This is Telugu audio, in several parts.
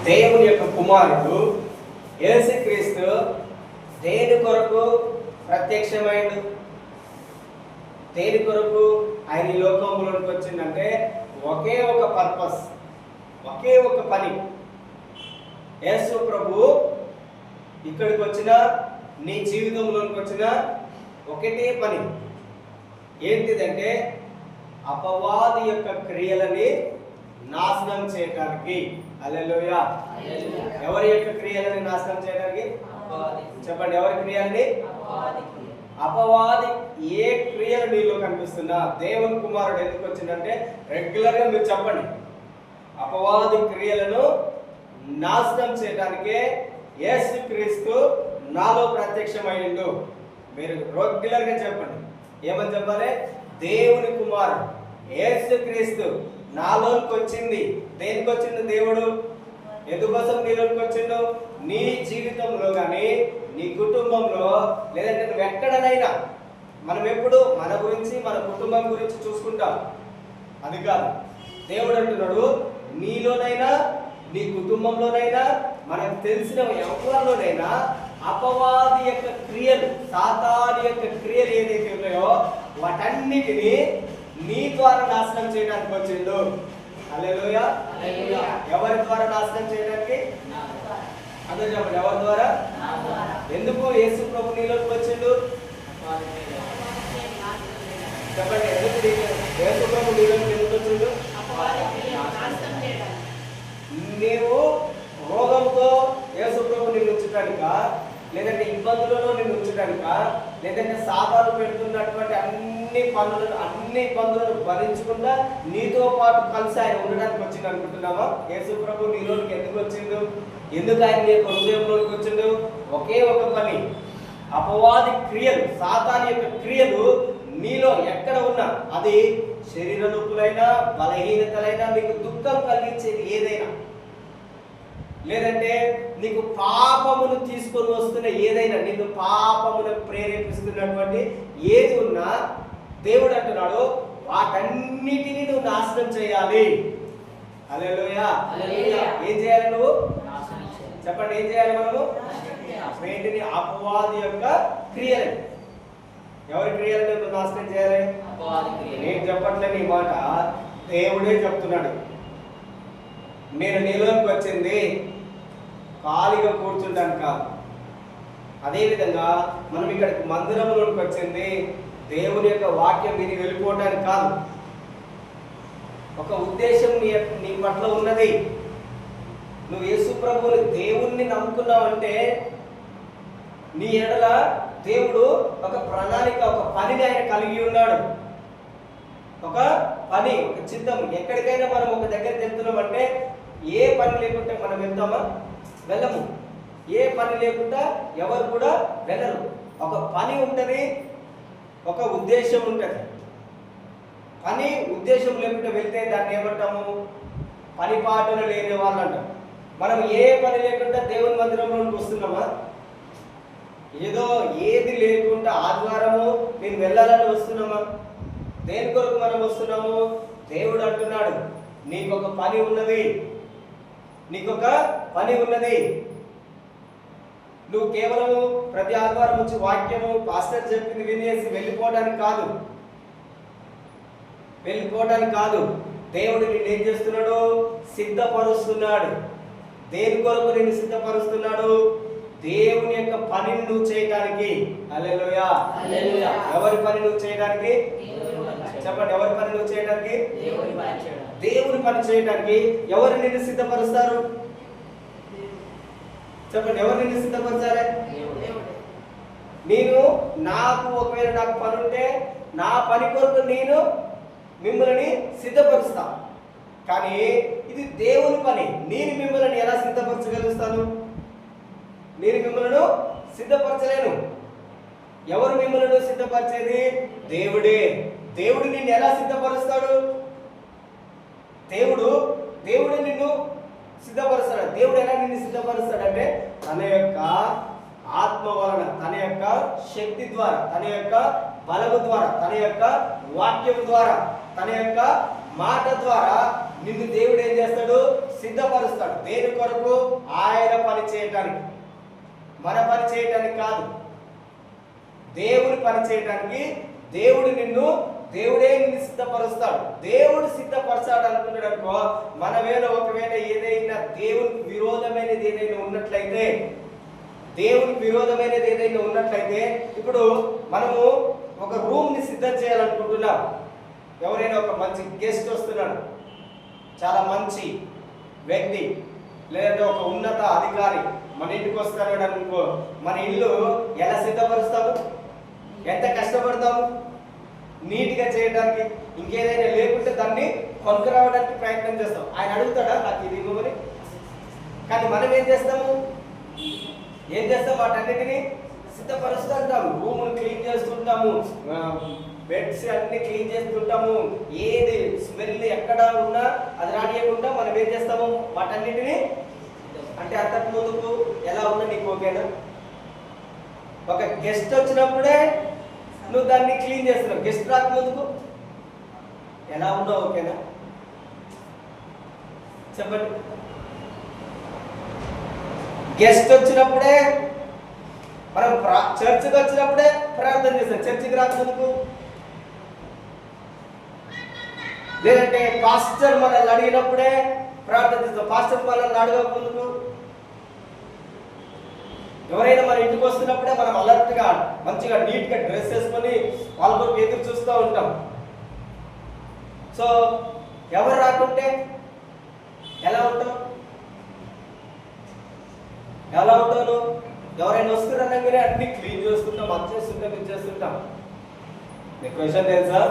దేవుని యొక్క కుమారుడు యేసుక్రీస్తు దేని కొరకు ప్రత్యక్షమైండు, దేని కొరకు ఆయన ఈ లోకంలోకి వచ్చిందంటే ఒకే ఒక పర్పస్, ఒకే ఒక పని. యేసు ప్రభు ఇక్కడికి వచ్చిన, నీ జీవితంలోకి వచ్చిన ఒకటే పని ఏంటిదంటే అపవాది యొక్క క్రియలని నాశనం చేయడానికి. హల్లెలూయా. ఎవరి యొక్క క్రియలని నాశనం చేయడానికి? చెప్పండి, ఎవరి క్రియలని? అపవాది ఏ క్రియలు నీలో కనిపిస్తున్నా దేవుని కుమారుడు ఎందుకు వచ్చిందంటే రెగ్యులర్ గా మీరు చెప్పండి, అపవాది క్రియలను నాశనం చేయడానికే యేసుక్రీస్తు నాలో ప్రత్యక్షమైండు. మీరు రెగ్యులర్ గా చెప్పండి, ఏమని చెప్పాలి? దేవుని కుమారుడు యేసుక్రీస్తు నాలోకి వచ్చింది. దేనికి వచ్చిండు దేవుడు? ఎందుకోసం నీలోకి వచ్చిండు? నీ జీవితంలో కానీ, నీ కుటుంబంలో, లేదంటే నువ్వు ఎక్కడనైనా, మనం ఎప్పుడు మన గురించి, మన కుటుంబం గురించి చూసుకుంటాం, అది కాదు. దేవుడు అంటున్నాడు, నీలోనైనా, నీ కుటుంబంలోనైనా, మనకు తెలిసిన ఎవరిలోనైనా అపవాది యొక్క క్రియలు, సాతాను యొక్క క్రియలు ఏదైతే ఉన్నాయో వాటన్నిటిని నీ ద్వారా నాశనం చేయడానికి వచ్చిండు. హల్లెలూయా. ఎవరి ద్వారా నాశనం చేయడానికి? అందరూ చెప్పండి, ఎవరి ద్వారా? ఎందుకు యేసు ప్రభు నీలోకి వచ్చిండు? చెప్పండి, ఎందుకు యేసు ప్రభు నీలోకి ఎందుకు వచ్చిండు? నీవు రోగంతో యేసు ప్రభు నిన్ను ఉంచడానిక, లేదంటే ఇబ్బందులలో నిన్ను ఉంచడానిక, లేదంటే సాతాను పెడుతున్నటువంటి అన్ని ఇబ్బందులను భరించకుండా నీతో పాటు కలిసి ఆయన ఉండడానికి వచ్చింది అనుకుంటున్నావా? యేసు ప్రభు నీలోకి ఎందుకు వచ్చిండు? ఎందుకు ఆయన నీ హృదయంలోకి వచ్చిండు? ఒకే ఒక పని, అపవాది క్రియలు, సాతాను యొక్క క్రియలు నీలో ఎక్కడ ఉన్నా, అది శరీర నొప్పులైనా, బలహీనతలైనా, నీకు దుఃఖం కలిగించేది ఏదైనా, లేదంటే నీకు పాపమును తీసుకొని వస్తున్న ఏదైనా, నిన్ను పాపమును ప్రేరేపిస్తున్నటువంటి ఏది ఉన్నా దేవుడు అంటున్నాడు వాటన్నిటిని నువ్వు నాశనం చేయాలి. హల్లెలూయా. ఏం చేయాలి నువ్వు? చెప్పండి, ఏం చేయాలి మనము? ఏంటిని? అపవాది యొక్క క్రియలు. ఎవరి క్రియలను నువ్వు నాశనం చేయాలి? నేను చెప్పట్లేదు ఈ మాట, దేవుడే చెప్తున్నాడు. నేను నీలోకి వచ్చింది ఖాళీగా కూర్చుంటాను కాదు. అదేవిధంగా మనం ఇక్కడికి మందిరంలోకి వచ్చింది దేవుని యొక్క వాక్యం విని వెళ్ళిపోవటానికి కాదు. ఒక ఉద్దేశం నీ పట్ల ఉన్నది. నువ్వు యేసు ప్రభువుని, దేవుణ్ణి నమ్ముకున్నావంటే నీ ఎడల దేవుడు ఒక ప్రణాళిక, ఒక పనిని ఆయన కలిగి ఉన్నాడు. ఒక పని, ఒక చిత్తం. ఎక్కడికైనా మనం ఒక దగ్గరికి వెళ్తున్నామంటే ఏ పని లేకుంటే మనం వెళ్తామా? వెళ్ళము. ఏ పని లేకుండా ఎవరు కూడా వెళ్ళరు. ఒక పని ఉంటుంది, ఒక ఉద్దేశం ఉంటుంది. పని ఉద్దేశం లేకుండా వెళ్తే దాన్ని ఏమంటాము? పని పాటలు లేని వాళ్ళు అంటాం. మనం ఏ పని లేకుండా దేవుని మందిరంలోకి వస్తున్నామా? ఏదో ఏది లేకుండా ఆదివారము నేను వెళ్ళాలని వస్తున్నామా? దేని కొరకు మనం వస్తున్నాము? దేవుడు అంటున్నాడు నీకొక పని ఉన్నది, నీకొక పని ఉన్నది. నువ్వు కేవలము ప్రతి ఆదివారం వచ్చి వాక్యము పాస్టర్ చెప్పింది వినేసి వెళ్ళిపోవడానికి కాదు, వెళ్ళిపోవడానికి కాదు. దేవుడు నిన్ను ఏం చేస్తున్నాడు? సిద్ధపరుస్తున్నాడు. దేని కొరకు నిన్ను సిద్ధపరుస్తున్నాడు? దేవుని యొక్క పనిని నువ్వు చేయడానికి. హల్లెలూయా. ఎవరి పని నువ్వు చేయడానికి? చెప్పండి, ఎవరి పని నువ్వు చేయడానికి? దేవుని పని చేయడానికి. ఎవరు నిన్ను సిద్ధపరుస్తారు? చెప్పండి, ఎవరు నిన్ను సిద్ధపరచాలి? నేను ఒకవేళ నాకు పని ఉంటే నా పని కొరకు నేను మిమ్మల్ని సిద్ధపరుస్తా. కానీ ఇది దేవుని పని. నేను మిమ్మల్ని ఎలా సిద్ధపరచగలుగుతాను? నేను మిమ్మల్ని సిద్ధపరచలేను. ఎవరు మిమ్మల్ని సిద్ధపరిచేది? దేవుడే. దేవుడు నిన్ను ఎలా సిద్ధపరుస్తాడు? దేవుడు నిన్ను సిద్ధపరుస్తాడు. దేవుడు ఎలా నిన్ను సిద్ధపరుస్తాడంటే తన యొక్క ఆత్మ వలన, తన యొక్క శక్తి ద్వారా, తన యొక్క బలము ద్వారా, తన యొక్క వాక్యం ద్వారా, తన యొక్క మాట ద్వారా నిన్ను దేవుడు ఏం చేస్తాడు? సిద్ధపరుస్తాడు. దేని కొరకు? ఆయన పని చేయటానికి, మన పని చేయటానికి కాదు, దేవుని పని చేయటానికి. దేవుడే నిన్ను సిద్ధపరుస్తాడు. దేవుడు సిద్ధపరచాడు అనుకున్నాడు అనుకో, మనమేలో ఒకవేళ ఏదైనా దేవునికి విరోధమైనది ఏదైనా ఉన్నట్లయితే, ఇప్పుడు మనము ఒక రూమ్ ని సిద్ధం చేయాలనుకుంటున్నాం. ఎవరైనా ఒక మంచి గెస్ట్ వస్తున్నాడు, చాలా మంచి వ్యక్తి, లేదా ఒక ఉన్నత అధికారి మన ఇంటికి వస్తున్నాడు అనుకో, మన ఇల్లు ఎలా సిద్ధపరుస్తాము? ఎంత కష్టపడతాము నీట్గా చేయడానికి. ఇంకేదైనా లేకుంటే దాన్ని కొనుక్కరావడానికి ప్రయత్నం చేస్తాం. ఆయన అడుగుతాడా నాకు ఇది ఇవ్వమని? కానీ మనం ఏం చేస్తాం? వాటన్నిటిని సిద్ధపరుస్తుంటాము. రూమును క్లీన్ చేస్తుంటాము, బెడ్స్ అన్ని క్లీన్ చేస్తుంటాము. ఏది స్మెల్ ఎక్కడ ఉన్నా అది రానియకుండా మనం ఏం చేస్తాము? వాటన్నిటిని. అంటే అంతకు ముందుకు ఎలా ఉన్నా నీకు ఓకేనా? ఒక గెస్ట్ వచ్చినప్పుడే నువ్వు దాన్ని క్లీన్ చేస్తున్నావు. గెస్ట్ రాకముందుకు ఎలా ఉన్నావు? ఓకేనా? చెప్పండి. గెస్ట్ వచ్చినప్పుడే మనం చర్చికి వచ్చినప్పుడే ప్రార్థన చేస్తాం. చర్చికి రాకముందుకు, లేదంటే పాస్టర్ మనల్ని అడిగినప్పుడే ప్రార్థన చేస్తాం. పాస్టర్ మనల్ని అడగకముందుకు, ఎవరైనా మన ఇంటికి వస్తున్నప్పుడే మనం అలర్ట్గా మంచిగా నీట్గా డ్రెస్ వేసుకొని వాళ్ళ కొరకు ఎదురు చూస్తూ ఉంటాం. సో ఎవరు రాకుంటే ఎలా ఉంటావు? ఎవరైనా వస్తున్నారనగానే అన్ని క్లీన్ చేసుకుంటాం, మంచేస్తుంటాం, ఇచ్చేస్తుంటాం. నీకు క్వశ్చన్ తెలుసా?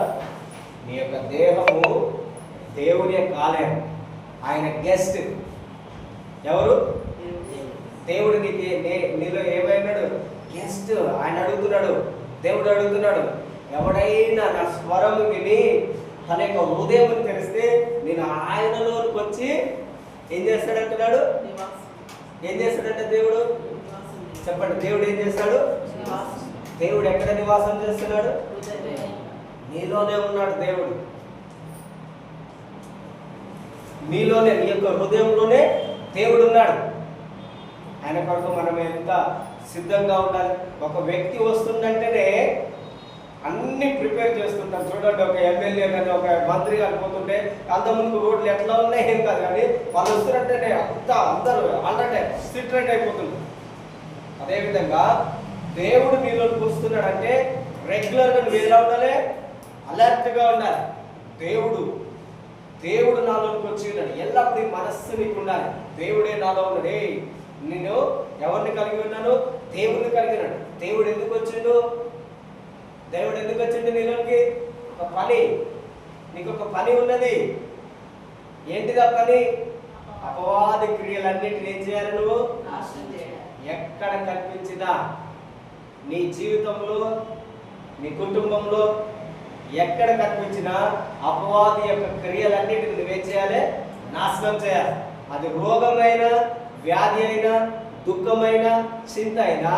నీ యొక్క దేహము దేవుని యొక్క ఆలయం. ఆయన గెస్ట్ ఎవరు? దేవుడు. నీలో ఏమైనాడు? గెస్ట్. ఆయన అడుగుతున్నాడు, దేవుడు అడుగుతున్నాడు, ఎవడైనా నా స్వరము విని తన యొక్క హృదయం తెలిస్తే నేను ఆయనలోకి వచ్చి ఏం చేస్తాడంటున్నాడు? ఏం చేస్తాడంటే దేవుడు? చెప్పండి. దేవుడు ఏం చేస్తాడు? దేవుడు ఎక్కడ నివాసం చేస్తున్నాడు? నీలోనే ఉన్నాడు దేవుడు. నీలోనే, నీ యొక్క హృదయంలోనే దేవుడు ఉన్నాడు. ఆయన కొరకు మనం ఎంత సిద్ధంగా ఉండాలి. ఒక వ్యక్తి వస్తుందంటేనే అన్ని ప్రిపేర్ చేస్తుంటాం. చూడండి, ఒక ఎమ్మెల్యే కానీ ఒక మంత్రి కానీ పోతుంటే అంతకుముందు రోడ్లు ఎట్లా ఉన్నాయి ఏం కాదు, కానీ వాళ్ళు వస్తున్నట్టే అందరూ ఆల్రెడీ స్ట్రిక్ట్ అయిపోతుంది. అదేవిధంగా దేవుడు నీలోకి వస్తున్నాడంటే రెగ్యులర్గా నువ్వు ఎలా ఉండాలి? అలర్ట్గా ఉండాలి. దేవుడు నాలోకి వచ్చి ఉన్నాడు. ఎల్లప్పుడూ మనస్సు నీకు ఉండాలి. దేవుడే నాలో ఉన్నాడు. నేను ఎవరిని కలిగి ఉన్నాను? దేవుడిని కలిగి ఉన్నాడు. దేవుడు ఎందుకు వచ్చిండు నీలోకి? ఒక పని. నీకు ఒక పని ఉన్నది. ఏంటిదా పని? అపవాది క్రియలన్నింటినీ ఏం చేయాలి? నువ్వు ఎక్కడ కనిపించినా నీ జీవితంలో, నీ కుటుంబంలో ఎక్కడ కనిపించినా అపవాది యొక్క క్రియలన్నింటినీ నువ్వేం చేయాలి? నాశనం చేయాలి. అది రోగమైనా, వ్యాధి అయినా, దుఃఖమైన, చింత అయినా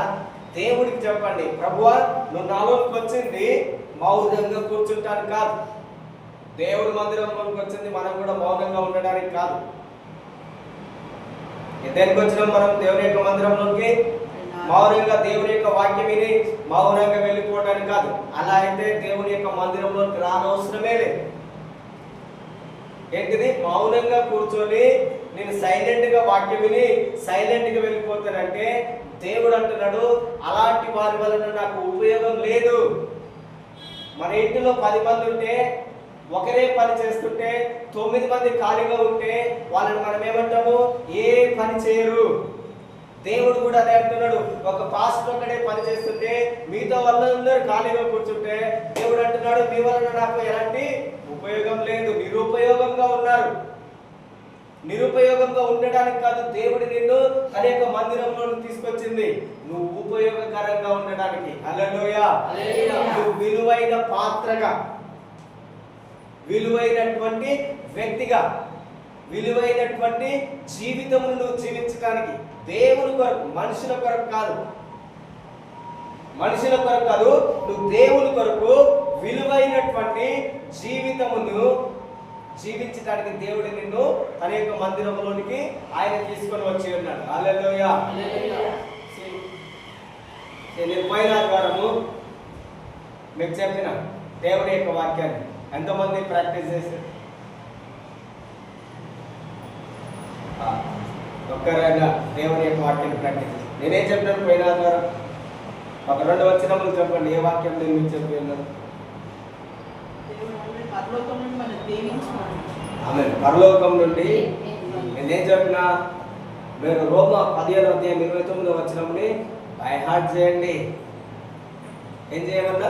దేవుడికి చెప్పండి, ప్రభువా నువ్వు నాలోకి వచ్చింది మౌనంగా కూర్చుంటానికి కాదు. దేవుడి మందిరంలోకి వచ్చింది మనం కూడా మౌనంగా ఉండడానికి కాదు. దేనికి వచ్చినాం మనం? దేవుని యొక్క మందిరంలోకి మౌనంగా దేవుని యొక్క వాక్యం విని మౌనంగా వెళ్ళిపోవడానికి కాదు. అలా అయితే దేవుని యొక్క మందిరంలోకి రానవసరమే లేదు. ఏంటిది? మౌనంగా కూర్చొని నేను సైలెంట్ గా వాక్యం విని సైలెంట్ గా వెళ్ళిపోతానంటే దేవుడు అంటున్నాడు, అలాంటి వారి వలన నాకు ఉపయోగం లేదు. మన ఇంటిలో 10 మంది ఉంటే, ఒకరే పని చేస్తుంటే 9 మంది ఖాళీగా ఉంటే వాళ్ళని మనం ఏమంటాము? ఏ పని చేయరు. దేవుడు కూడా అదే అంటున్నాడు. ఒక పాస్టర్ ఒకడే పని చేస్తుంటే మిగతా వాళ్ళందరూ ఖాళీగా కూర్చుంటే దేవుడు అంటున్నాడు, మీ వలన నాకు ఎలాంటి ఉపయోగం లేదు, నిరుపయోగంగా ఉన్నారు. నిరుపయోగంగా ఉండడానికి కాదు దేవుడు నిన్ను తన యొక్క మందిరంలో తీసుకొచ్చింది, నువ్వు ఉపయోగకరంగా ఉండడానికి. హల్లెలూయా. నువ్వు విలువైన పాత్రగా, విలువైనటువంటి వ్యక్తిగా, విలువైనటువంటి జీవితమును నువ్వు జీవించడానికి. దేవుని కొరకు, మనుషుల కొరకు కాదు. మనుషుల కొరకు కాదు, నువ్వు దేవుని కొరకు విలువైనటువంటి జీవితమును జీవించడానికి దేవుడు నిన్ను తన యొక్క మందిరంలోనికి ఆయన తీసుకొని వచ్చి ఉన్నాడు. హల్లెలూయా. నేను పోయిన ఆదివారము మీకు చెప్పిన దేవుడి యొక్క వాక్యాన్ని ఎంతమంది ప్రాక్టీస్ చేశారు? ఒక్కరైనా దేవుని యొక్క వాక్యాన్ని ప్రాక్టీస్ చేశారు. నేనేం చెప్పినాను పోయిన ఆదివారం? ఒక 2 వచనములు చెప్పండి. ఏ వాక్యం నేను మీకు చెప్పి ఉన్నాను? పరలోకం నుండి నేనేం చెప్పినా? మీరు రోమా 15:29 వచనంని బై హార్ట్ చేయండి. ఏం చేయమన్నా?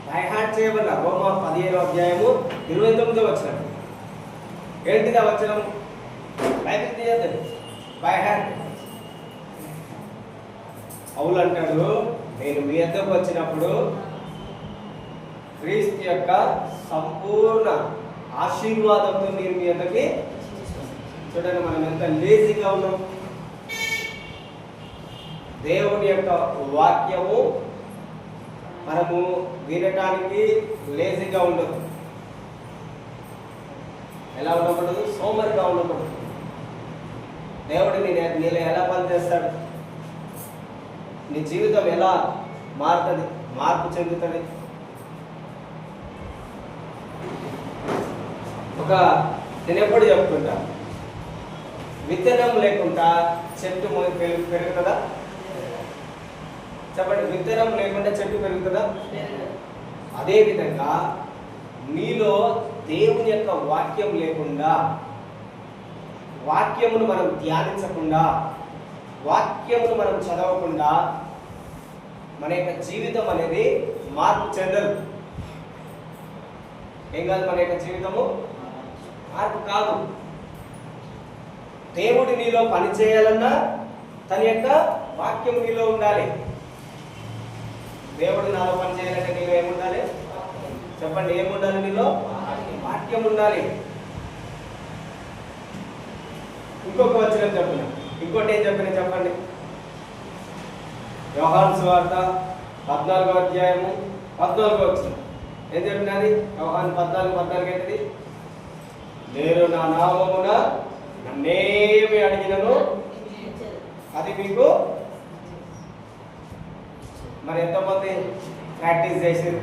బై హార్ట్ చేయమన్నా. రోమా 15:29 వచనం ఏంటిది? ఆ వచనం బైబిల్ తీయద్దు, బై హార్ట్. పౌలు అంటాడు, నేను మీ వద్దకు వచ్చినప్పుడు క్రీస్తు యొక్క సంపూర్ణ ఆశీర్వాదంతో నేను మీ వద్దకి. చూడండి మనం ఎంత లేజీగా ఉన్నాం. దేవుని యొక్క వాక్యము మనము వినటానికి లేజీగా ఉండదు. ఎలా ఉండకూడదు? సోమరిగా ఉండకూడదు. దేవుడు నీలో ఎలా పనిచేస్తాడు? నీ జీవితం ఎలా మారుతుంది, మార్పు చెందుతుంది? నేను ఎప్పుడు చెప్తుంటా, విత్తనం లేకుండా చెట్టు పెరుగుతుందా? చెప్పండి, విత్తనం లేకుండా చెట్టు పెరుగుతుందా? అదేవిధంగా నీలో దేవుని యొక్క వాక్యం లేకుండా, వాక్యమును మనం ధ్యానించకుండా, వాక్యమును మనం చదవకుండా మన యొక్క జీవితం అనేది మార్పు చెందదు. ఏం కాదు? మన యొక్క జీవితము మార్పు కాదు. దేవుడు నీలో పని చేయాలన్నా తన యొక్క వాక్యం నీలో ఉండాలి. దేవుడు నాలో పని చేయాలంటే నీలో ఏముండాలి? చెప్పండి, ఏముండాలి? నీలో వాక్యం ఉండాలి. ఇంకొక వచనం చెప్పిన, ఇంకోటి ఏం చెప్పిన చెప్పండి. యోహాను సువార్త 14:14 వచనం ఏం చెప్పినది? యోహాను 14:14 ఏంటిది? నేను నా నామమున నన్నేమి అడిగినను అది మీకు. మరి ఎంతమంది ప్రాక్టీస్ చేసారు?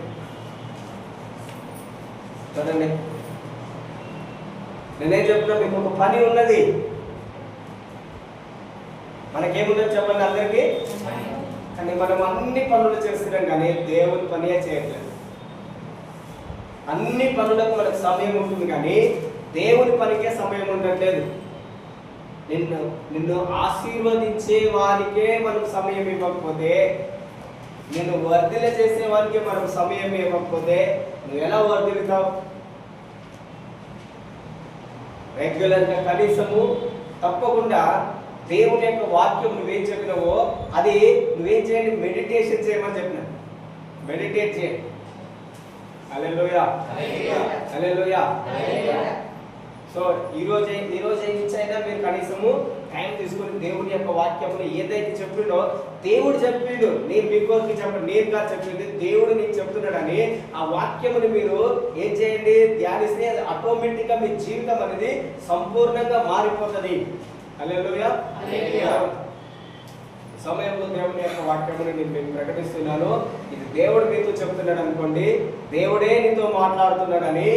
చూడండి, నేనేం చెప్పినా మీకు ఒక పని ఉన్నది. మనకేమున్నది చెప్పండి అందరికీ? కానీ మనం అన్ని పనులు చేస్తున్నాం కానీ దేవుని పనియే చేయట్లేదు. అన్ని పనులకు మనకు సమయం ఉంటుంది కానీ దేవుని పనికే సమయం ఉండట్లేదు. నిన్ను ఆశీర్వదించే వారికే మనం సమయం ఇవ్వకపోతే, నిన్ను వర్ధిల చేసే వారికే మనం సమయం ఇవ్వకపోతే నువ్వు ఎలా వర్ధిల్లుతావు? రెగ్యులర్గా కనీసము తప్పకుండా దేవుని యొక్క వాక్యం నువ్వేం చెప్పినావో అది నువ్వేం చేయండి? మెడిటేషన్ చేయమని చెప్పిన. మెడిటేట్ చేయండి. హల్లెలూయా, హల్లెలూయా. సో ఈరోజు ఏం ఇచ్చైనా మీరు కనీసము టైం తీసుకొని దేవుని యొక్క వాక్యమును ఏదైతే చెప్పిండో, దేవుడు చెప్పిండు, నేను మీకోసం చెప్పండి, నేరుగా చెప్పింది దేవుడు నీకు చెప్తున్నాడని ఆ వాక్యముని మీరు ఏం చేయండి? ధ్యానిస్తే అది ఆటోమేటిక్గా మీ జీవితం అనేది సంపూర్ణంగా మారిపోతుంది. హల్లెలూయా. సమయంలో దేవుని యొక్క వాక్యమును నేను మీకు ప్రకటిస్తున్నాను. ఇది దేవుడు మీతో చెప్తున్నాడు అనుకోండి, దేవుడే నీతో మాట్లాడుతున్నాడని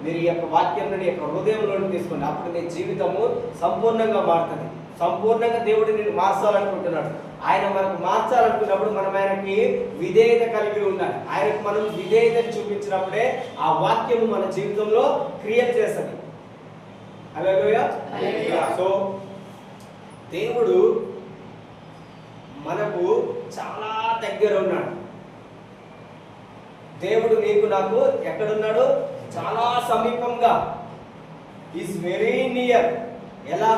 మీరు ఈ యొక్క వాక్యాన్ని నీ యొక్క హృదయంలోకి తీసుకోండి. అప్పుడు నీ జీవితము సంపూర్ణంగా మారుతుంది. సంపూర్ణంగా దేవుడు నిన్ను మార్చాలనుకుంటున్నాడు. ఆయన మనకు మార్చాలనుకున్నప్పుడు మనం ఆయనకి విధేయత కలిగి ఉండాలి. ఆయనకు మనం విధేయతను చూపించినప్పుడే ఆ వాక్యము మన జీవితంలో క్రియేట్ చేస్తుంది. హల్లెలూయా. సో దేవుడు మనకు చాలా దగ్గర ఉన్నాడు. దేవుడు నీకు నాకు ఎక్కడున్నాడు? చాలా సమీపంగా. Is very near. ఎలా?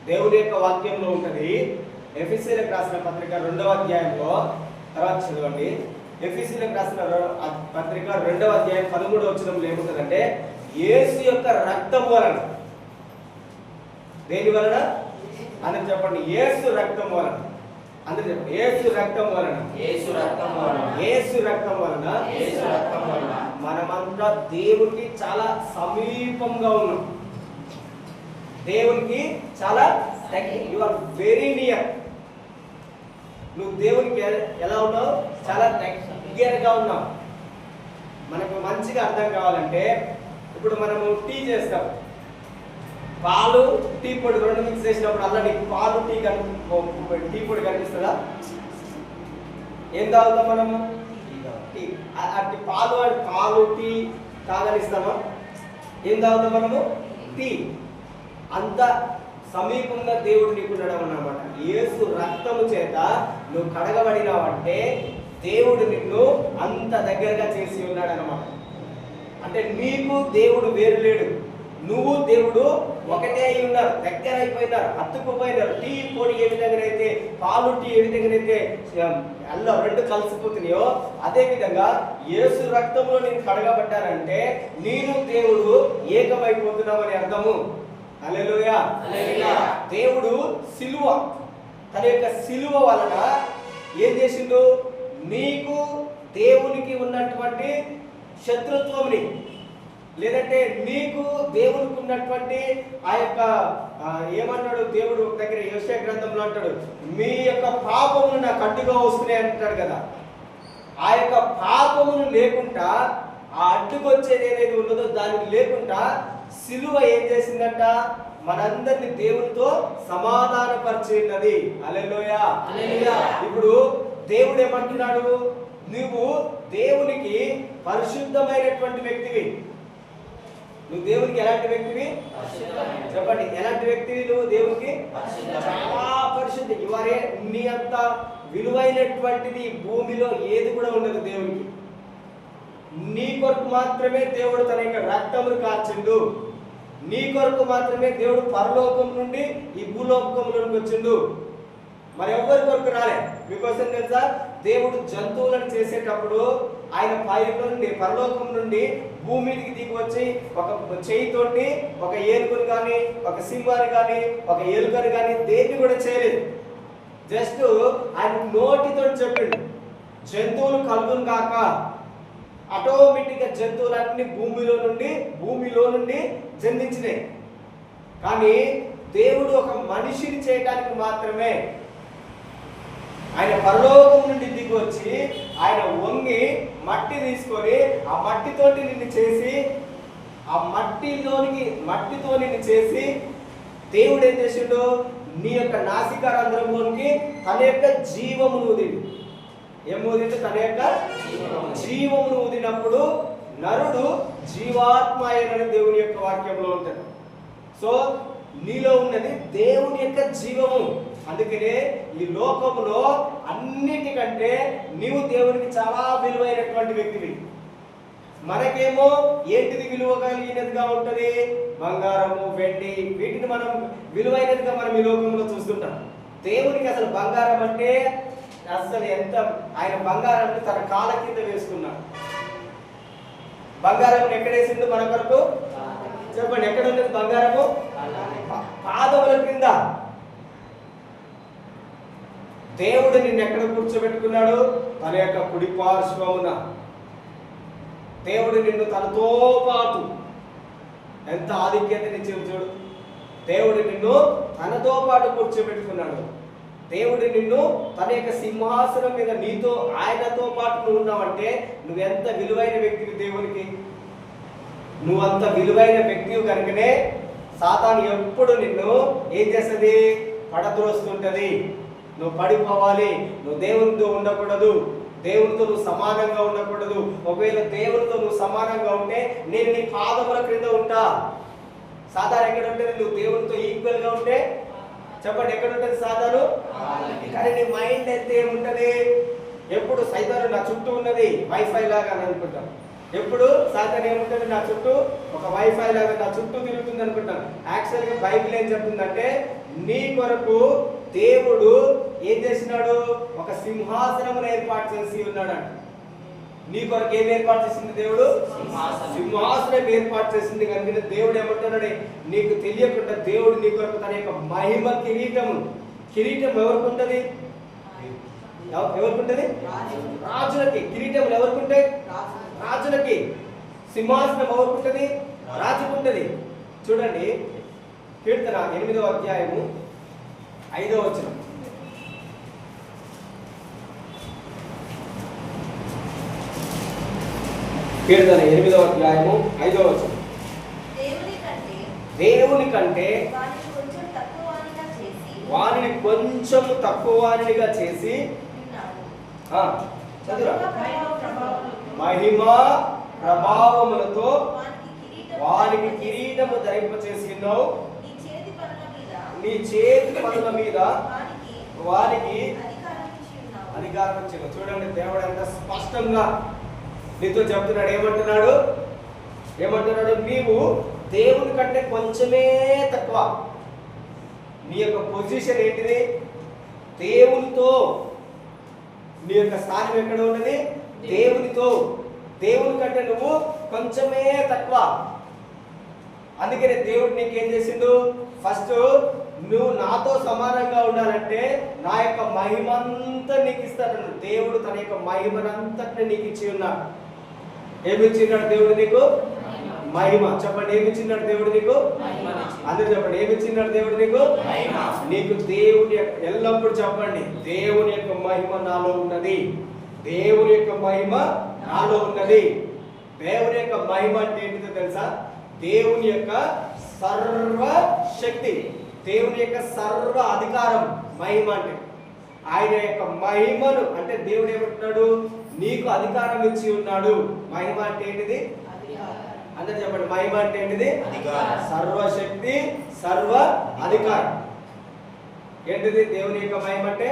దేవుడి యొక్క వాక్యంలో ఉంటుంది. ఎఫెసీయులకు రాసిన పత్రిక 2వ అధ్యాయంలో తర్వాత చదవండి. ఎఫెసీయులకు రాసిన పత్రిక 2వ అధ్యాయం 13వ వచనంలో ఏముంటుందంటే, యేసు యొక్క రక్తం వలన. దేని వలన అని చెప్పండి? యేసు రక్తం వలన. అందరూ చెప్పండి. యేసు రక్తం వలన, యేసు రక్తం వలన, యేసు రక్తం వలన, యేసు రక్తం వలన మనమంతా దేవునికి చాలా సమీపంగా ఉన్నాం. దేవునికి చాలా యు ఆర్ వెరీ నియర్. నువ్వు దేవునికి ఎలా ఉన్నావు? చాలా దగ్గరగా ఉన్నావు. మనకు మంచిగా అర్థం కావాలంటే ఇప్పుడు మనము టీ చేస్తాం. పాలు టీ పొడి రెండు మిక్స్ చేసినప్పుడు అలా నీకు పాలు టీ పొడి కనిపిస్తుందా? ఏం తాగుతాం మనము? టీ. అట్టి పాలు టీ తాగనిస్తామా? ఏం తాగుతాం మనము? టీ. అంత సమీపంగా దేవుడు నీకున్నాడు అన్నమాట. యేసు రక్తము చేత నువ్వు కడగబడినావంటే దేవుడు నిన్ను అంత దగ్గరగా చేసి ఉన్నాడు అన్నమాట. అంటే నీకు దేవుడు వేరు లేడు, నువ్వు దేవుడు ఒకటే అయి ఉన్నారు, దగ్గర అయిపోయినారు, అతుక్కుపోయినారు. టీ పొడి ఏ విధంగానైతే, పాలు టీ ఏ విధంగానైతే అల్లం రెండు కలిసిపోతున్నాయో అదే విధంగా యేసు రక్తంలో నేను కడగబడ్డానంటే నేను దేవుడు ఏకమైపోతున్నామని అర్థము. హల్లెలూయా. దేవుడు సిలువ, తన యొక్క సిలువ వలన ఏం చేసిండు? నీకు దేవునికి ఉన్నటువంటి శత్రుత్వంని, లేదంటే నీకు దేవునికి ఉన్నటువంటి ఆ యొక్క ఏమన్నాడు దేవుడు దగ్గర యెషయా గ్రంథంలో అంటాడు, మీ యొక్క పాపములు నాకు అడ్డుగా వస్తున్నాయి అంటాడు కదా. ఆ యొక్క పాపములు లేకుండా, ఆ అడ్డుకొచ్చేది ఏదైతే ఉన్నదో దానికి లేకుండా సిలువ ఏం చేసిందంట? మనందరిని దేవునితో సమాధానపరిచినది. హల్లెలూయా. ఇప్పుడు దేవుడు ఏమంటున్నాడు? నువ్వు దేవునికి పరిశుద్ధమైనటువంటి వ్యక్తివి. నువ్వు దేవునికి ఎలాంటి వ్యక్తివి? చెప్పండి, ఎలాంటి వ్యక్తివి నువ్వు దేవునికి? చాలా పరిశుద్ధ. ఇవరే నీ అంత విలువైనటువంటిది భూమిలో ఏది కూడా ఉండదు దేవునికి. నీ కొరకు మాత్రమే దేవుడు తన యొక్క రక్తమును కార్చిండు. నీ కొరకు మాత్రమే దేవుడు పరలోకం నుండి ఈ భూలోకంలోకి వచ్చిండు. మరి ఎవరి కొరకు రాలే. మీకోసం తెలుసా? దేవుడు జంతువులను చేసేటప్పుడు ఆయన పరలోకం నుండి భూమి మీదకి దిగి వచ్చి ఒక చేయితోటి ఒక ఏనుగుని కానీ, ఒక సింహాన్ని కానీ, ఒక ఎలుకని కానీ దేన్ని కూడా చేయలేదు. జస్ట్ ఆయన నోటితో చెప్పిండు, జంతువులు కలుగును కాక. ఆటోమేటిక్గా జంతువులన్నీ భూమిలో నుండి జన్మించినాయి. కానీ దేవుడు ఒక మనిషిని చేయడానికి మాత్రమే ఆయన పరలోకం నుండి దిగి వచ్చి ఆయన వంగి మట్టి తీసుకొని ఆ మట్టితోటి నిన్ను చేసి, ఆ మట్టితో నిన్ను చేసి దేవుడు ఏం చేసిండు? నీ యొక్క నాసికారంధ్రంలోనికి తన యొక్క జీవమును ఊదిండు. ఏం ఊదిండు? తన యొక్క జీవమును ఊదినప్పుడు నరుడు జీవాత్మ అయినని దేవుని యొక్క వాక్యంలో ఉంటుంది. సో నీలో ఉన్నది దేవుని యొక్క జీవము. అందుకనే ఈ లోకంలో అన్నిటికంటే నీవు దేవునికి చాలా విలువైనటువంటి వ్యక్తివి. మనకేమో ఏంటిది విలువ కలిగినదిగా ఉంటుంది? బంగారము, వెండి, వీటిని మనం విలువైనదిగా మనం ఈ లోకంలో చూస్తుంటాం. దేవునికి అసలు బంగారం అంటే అసలు ఎంత, ఆయన బంగారాన్ని తన కాళ్ళ కింద వేసుకున్నాడు. బంగారం ఎక్కడేసిండు మన కొరకు? చెప్పండి, ఎక్కడ ఉన్నది బంగారము? పాదముల కింద. దేవుడు నిన్ను ఎక్కడ కూర్చోబెట్టుకున్నాడు? తన యొక్క కుడి పార్శ్వమున. దేవుడు నిన్ను తనతో పాటు, ఎంత ఆధిక్యతనిచ్చింది చూడు. దేవుడు నిన్ను తనతో పాటు కూర్చోబెట్టుకున్నాడు. దేవుడు నిన్ను తన యొక్క సింహాసనం మీద నీతో, ఆయనతో పాటు నువ్వు ఉన్నావంటే నువ్వెంత విలువైన వ్యక్తివి దేవునికి. నువ్వంత విలువైన వ్యక్తివి కనుకనే సాతాను ఎప్పుడు నిన్ను ఏం చేస్తుంది? పడద్రోస్తుంటది. నువ్వు పడిపోవాలి, నువ్వు దేవునితో ఉండకూడదు, దేవునితో నువ్వు సమానంగా ఉండకూడదు. ఒకవేళ దేవునితో నువ్వు సమానంగా ఉంటే నేను నీ పాదముల క్రింద ఉంటా. సాధారణ ఎక్కడ ఉంటుంది? నువ్వు దేవునితో ఈక్వల్ గా ఉంటే చెప్పండి, ఎక్కడ ఉంటుంది సాధారణ? కానీ నీ మైండ్ అయితే ఏముంటది? ఎప్పుడు సైతాను నా చుట్టూ ఉన్నది వైఫై లాగా అని అనుకుంటాం. ఎప్పుడు సాధారణ ఏముంటుంది? నా చుట్టూ ఒక వైఫై లాగా నా చుట్టూ తిరుగుతుంది అనుకుంటాం. యాక్చువల్గా బైబిల్ ఏం చెప్తుందంటే నీ కొరకు దేవుడు ఏం చేసినాడు? ఒక సింహాసనం ఏర్పాటు చేసి ఉన్నాడు అంట. నీ కొరకు ఏం ఏర్పాటు చేసింది దేవుడు? సింహాసనం ఏర్పాటు చేసింది. కనుక దేవుడు ఏమంటున్నాడు? నీకు తెలియకుండా దేవుడు నీ కొరకు తన యొక్క మహిమ కిరీటం ఎవరికి ఉంటుంది? ఎవరికి ఉంటుంది? రాజులకి. కిరీటములు ఎవరికి ఉంటాయి? రాజులకి. సింహాసనం ఎవరికి ఉంటుంది? రాజుకు ఉంటుంది. చూడండి కీర్తన 8వ అధ్యాయము 5వ వచనం. కీర్తన 8వ అధ్యాయము 5వ వచనం. దేవుని కంటే వానిని కొంచెం తక్కువ వానిగా చేసి చదువురా. మహిమ ప్రభావములతో వానికి కిరీటము ధరింపచేసి ఉన్నావు. నీ చేతి పనుల మీద వారికి అధికారం ఇచ్చావు. చూడండి దేవుడు ఎంత స్పష్టంగా నీతో చెప్తున్నాడు. ఏమంటున్నాడు? నీవు దేవుని కంటే కొంచెమే తక్కువ. నీ యొక్క పొజిషన్ ఏంటిది? దేవునితో. నీ యొక్క స్థానం ఎక్కడ ఉన్నది? దేవునితో. దేవుని కంటే నువ్వు కొంచెమే తక్కువ. అందుకనే దేవుడు నీకేం చేసిండు? ఫస్ట్ నువ్వు నాతో సమానంగా ఉండాలంటే నా యొక్క మహిమంతా నీకు ఇస్తాడు. దేవుడు తన యొక్క మహిమనంతటిని నీకు ఇచ్చి ఉన్నాడు. ఏమి ఇచ్చినాడు దేవుడు నీకు? మహిమ. చెప్పండి, ఏమి ఇచ్చినాడు దేవుడు నీకు? అందరూ చెప్పండి, ఏమి ఇచ్చినాడు దేవుడు నీకు? నీకు దేవుని ఎల్లప్పుడు చెప్పండి, దేవుని యొక్క మహిమ నాలో ఉన్నది. దేవుని యొక్క మహిమ నాలో ఉన్నది. దేవుని యొక్క మహిమ అంటే ఏంటిదో తెలుసా? దేవుని యొక్క సర్వ శక్తి, దేవుని యొక్క సర్వ అధికారం మహిమ అంటే. ఆయన యొక్క మహిమను అంటే దేవుడు ఏమంటున్నాడు? నీకు అధికారం ఇచ్చి ఉన్నాడు. మహిమ అంటే ఏంటిది? అందరూ చెప్పండి, మహిమ అంటే ఏంటిది? సర్వశక్తి, సర్వ అధికారం. ఏంటిది దేవుని యొక్క మహిమ అంటే?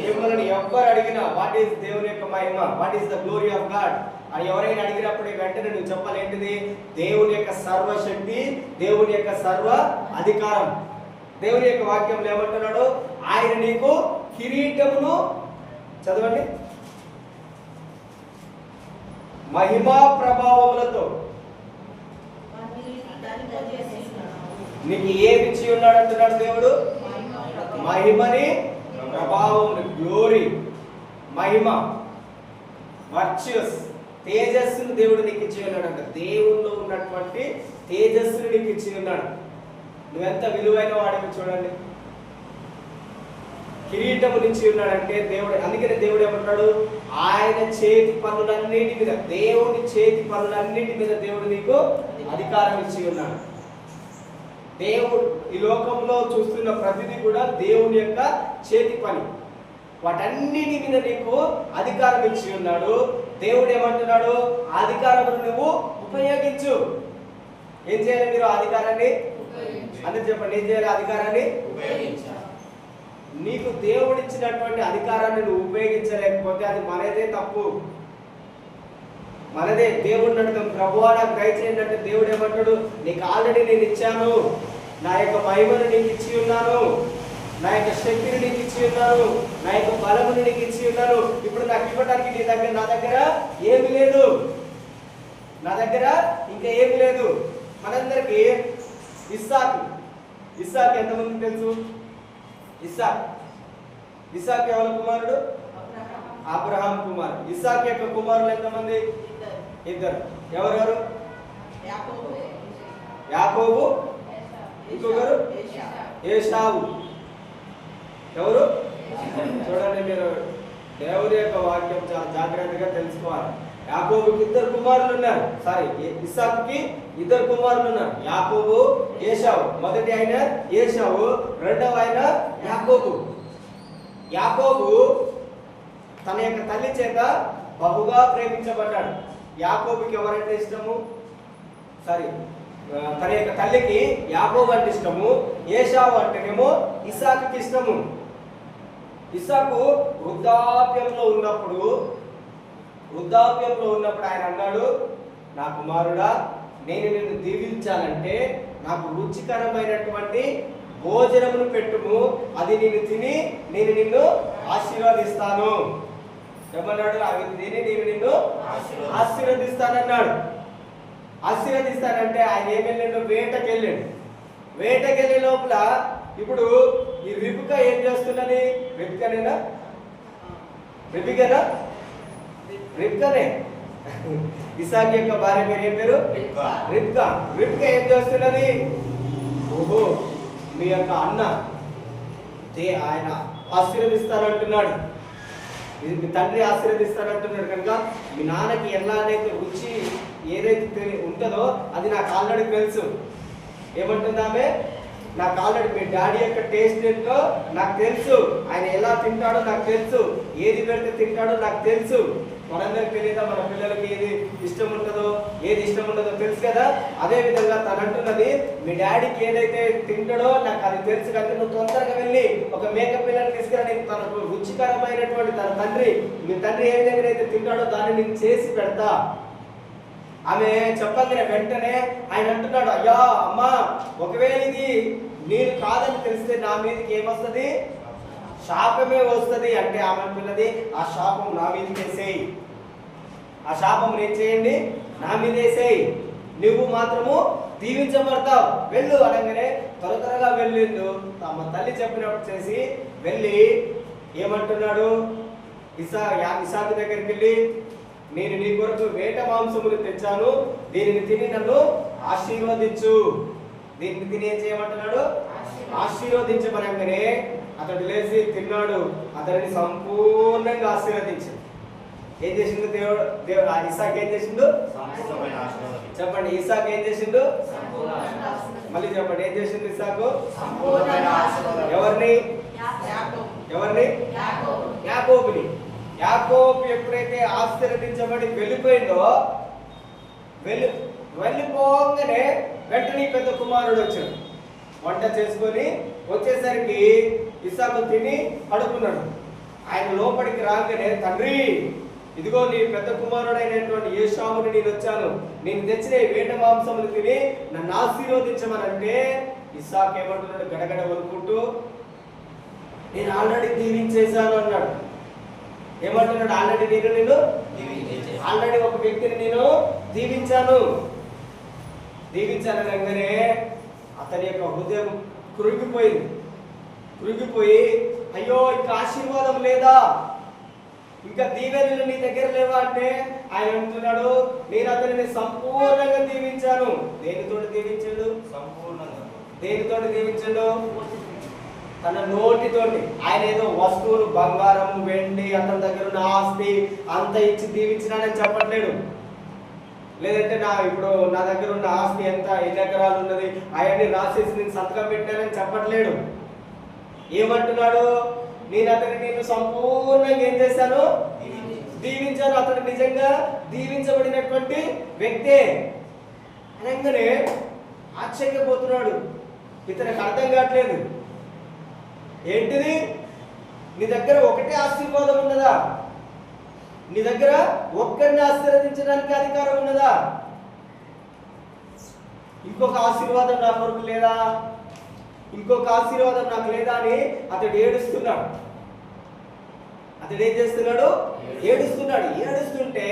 మిమ్మల్ని ఎవ్వరు అడిగినా వాట్ ఈస్ దేవుని యొక్క మహిమ, what is the glory of God అని ఎవరైనా అడిగినప్పుడు వెంటనే నువ్వు చెప్పాలి ఏంటిది? దేవుని యొక్క సర్వశక్తి, దేవుని యొక్క సర్వ అధికారం. దేవుని యొక్క వాక్యంలో ఏమంటున్నాడు? ఆయన నీకు కిరీటమును, చదవండి, మహిమా ప్రభావములతో నీకు ఏమి ఇచ్చి ఉన్నాడు అంటున్నాడు దేవుడు? మహిమని, ప్రభావముని, గ్లోరీ, మహిమ, వర్చ్యూస్, తేజస్సును దేవుడు నీకు ఇచ్చి ఉన్నాడు అంట. దేవుల్లో ఉన్నటువంటి తేజస్సును నీకు ఇచ్చి ఉన్నాడు. నువ్వెంత విలువైన వాడివి చూడండి. కిరీటము నుంచి ఉన్నాడంటే దేవుడు. అందుకనే దేవుడు ఏమంటాడు? ఆయన చేతి పనులన్నిటి మీద, దేవుని చేతి పనులన్నిటి మీద దేవుడు నీకు అధికారం ఇచ్చి ఉన్నాడు. దేవుడు ఈ లోకంలో చూస్తున్న ప్రతిదీ కూడా దేవుని యొక్క చేతి పని. వాటన్నిటి మీద నీకు అధికారం ఇచ్చి ఉన్నాడు. దేవుడు ఏమంటున్నాడు? అధికారమును నువ్వు ఉపయోగించు. ఏం చేయాలి మీరు? అధికారాన్ని అందరూ చెప్పండి, ఏం చేయాలి? అధికారాన్ని ఉపయోగించాలి. నీకు దేవుడు ఇచ్చినటువంటి అధికారాన్ని నువ్వు ఉపయోగించలేకపోతే అది మనదే తప్పు, మనదే. దేవుడిని అడుగుతాం, ప్రభువా నాకు దయచేయండి అంటే దేవుడు ఏమంటాడు? నీకు ఆల్రెడీ నేను ఇచ్చాను. నా యొక్క మహిమను నీకు ఇచ్చి ఉన్నాను, నా యొక్క శక్తిని నీకు ఇచ్చి ఉన్నాను, నా యొక్క బలమును నీకు ఇచ్చి ఉన్నాను. ఇప్పుడు నాకు ఇవ్వడానికి నా దగ్గర ఏమి లేదు, నా దగ్గర ఇంకా ఏమి లేదు. మనందరికీ ఇస్సాకు ఎంతమంది తెలుసు? ఇస్సాకు ఎవరి కుమారుడు? అబ్రహాం కుమారుడు. ఇస్సాకు యొక్క కుమారులు ఎంతమంది? ఇద్దరు. ఎవరెవరు? యాకోబు, ఇంకొకరు ఏశావు. ఎవరు? చూడండి, మీరు దేవుని యొక్క వాక్యం చాలా జాగ్రత్తగా తెలుసుకోవాలి. యాకోబుకి ఇద్దరు కుమారులు ఉన్నారు. ఇస్సాకుకి ఇద్దరు కుమారులు ఉన్నారు, యాకోబు, ఏశావు. మొదటి ఆయన ఏశావు, రెండవ ఆయన యాకోబు. యాకోబు తన యొక్క తల్లి చేత బహుగా ప్రేమించబడ్డాడు. యాకోబుకి ఎవరంటే ఇష్టము? తన యొక్క తల్లికి యాకోబు అంటే ఇష్టము, ఏశావు అంటేనేమో ఇస్సాకుకి ఇష్టము. ఇస్సాకు వృద్ధాప్యంలో ఉన్నప్పుడు ఆయన అన్నాడు, నా కుమారుడా, నేను నిన్ను దీవించాలంటే నాకు రుచికరమైనటువంటి భోజనమును పెట్టుము, అది నేను తిని నేను నిన్ను ఆశీర్వదిస్తాను. ఏమన్నాడు? అవి తిని నేను నిన్ను ఆశీర్వదిస్తానన్నాడు. ఆశీర్వదిస్తానంటే ఆయన ఏమి వెళ్ళాడు? వేటకెళ్ళాడు. వేటకెళ్ళే లోపల ఇప్పుడు ఈ రిబికా ఏం చేస్తున్నది? రిబ్కానేనా? రిబికానా? రిబ్కానే. ఇసాక్ యొక్క భార్య పేరు ఏం పేరు? రిబ్కా. రిబ్కా ఏం చేస్తున్నది? ఓహో, మీ యొక్క అన్న ఆయన ఆశీర్వదిస్తానంటున్నాడు, ఇది మీ తండ్రి ఆశీర్వదిస్తానంటున్నాడు కనుక మీ నాన్నకి ఎలానైతే రుచి ఏదైతే ఉంటుందో అది నాకు ఆల్రెడీ తెలుసు. ఏమంటుందామే? నాకు ఆల్రెడీ మీ డాడీ యొక్క టేస్ట్ ఏంటో నాకు తెలుసు, ఆయన ఎలా తింటాడో నాకు తెలుసు, ఏది పెడితే తింటాడో నాకు తెలుసు. మనందరికి తెలియదా మన పిల్లలకి ఏది ఇష్టం ఉంటుందో ఏది ఇష్టం ఉండదో తెలుసు కదా. అదే విధంగా తను అంటున్నది, మీ డాడీకి ఏదైతే తింటాడో నాకు అది తెలుసు కనుక నువ్వు తొందరగా వెళ్ళి ఒక మేక పిల్లని తీసుకురా, నేను తనకు రుచికరమైనటువంటి తన తండ్రి మీ తండ్రి ఏ విధంగా అయితే తింటాడో దాన్ని నేను చేసి పెడతా. ఆమె చెప్పగానే వెంటనే ఆయన అంటున్నాడు, అయ్యా అమ్మా, ఒకవేళ ఇది నేను కాదని తెలిస్తే నా మీదకి ఏమొస్తుంది? శాపమే వస్తుంది. అంటే ఆమె పిల్లది, ఆ శాపం నా మీదకి వేసేయి, ఆ శాపం నేను చేయండి నా మీద వేసేయి, నువ్వు మాత్రము దీవించబడతావు, వెళ్ళు అనగానే త్వరగా వెళ్ళిండు. తమ తల్లి చెప్పినప్పుడు చేసి వెళ్ళి ఏమంటున్నాడు? ఇసాకు దగ్గరికి వెళ్ళి, నేను నీ కొరకు వేట మాంసములు తెచ్చాను, దీనిని తిని నన్ను ఆశీర్వదించు. దీనిని తిని ఏం చేయమంటున్నాడు? ఆశీర్వదించమనగానే అతడు లేచి తిన్నాడు, అతడిని సంపూర్ణంగా ఆశీర్వదించాడు. ఏం చేసిండు దేవుడు? ఇసాక్ ఏం చేసిండు? చెప్పండి, ఇసాక్ ఏం చేసిండు? మళ్ళీ చెప్పండి, ఏం చేసిండు ఇసాకు? ఎవరిని? యాకోబుని. యాకోబు ఎప్పుడైతే ఆశీర్వదించబడి వెళ్ళిపోయిందో, వెళ్ళిపోగానే వెంటనే పెద్ద కుమారుడు వచ్చాడు. వంట చేసుకొని వచ్చేసరికి ఇసాకు తిని పడుకున్నాడు. ఆయన లోపలికి రాగానే, తండ్రి ఇదిగో నీ పెద్ద కుమారుడైనటువంటి ఏశావుని నేను వచ్చాను, నేను తెచ్చిన వేట మాంసములు తిని నన్ను ఆశీర్వదించమనంటే ఇసాకు ఏమంటున్నాడు? గడగడ వణుకుంటూ, నేను ఆల్రెడీ దీవించేశాను అన్నాడు. ఏమంటున్నాడు? ఆల్రెడీ ఒక వ్యక్తిని నేను దీవించాననగానే అతని యొక్క హృదయం కృంగిపోయి అయ్యో ఇంకా ఆశీర్వాదం లేదా, ఇంకా దీవెనలు నీ దగ్గర లేవా అంటే ఆయన అంటున్నాడు, నేను అతనిని సంపూర్ణంగా దీవించాను. దేనితోటి దీవించాడు? దేనితోటి దీవించాడు? తన నోటితోటి. ఆయన ఏదో వస్తువులు, బంగారం, వెండి, అతని దగ్గర ఉన్న ఆస్తి అంత ఇచ్చి దీవించినానని చెప్పట్లేడు. లేదంటే ఇప్పుడు నా దగ్గర ఉన్న ఆస్తి ఎంత, ఎన్ని ఎకరాలు ఉన్నది అవన్నీ రాసేసి నేను సంతకం పెట్టానని చెప్పట్లేడు. ఏమంటున్నాడు? నేను సంపూర్ణంగా ఏం చేశాను? దీవించాను. అతడు నిజంగా దీవించబడినటువంటి వ్యక్తే అనగానే ఆశ్చర్యపోతున్నాడు. ఇతనికి అర్థం కావట్లేదు. ఏంటిది? నీ దగ్గర ఒకటే ఆశీర్వాదం ఉన్నదా? నీ దగ్గర ఒక్కరిని ఆశీర్వదించడానికి అధికారం ఉన్నదా? ఇంకొక ఆశీర్వాదం నా కొరకు లేదా? ఇంకొక ఆశీర్వాదం నాకు లేదా అని అతడు ఏడుస్తున్నాడు. అతడు ఏం చేస్తున్నాడు? ఏడుస్తుంటే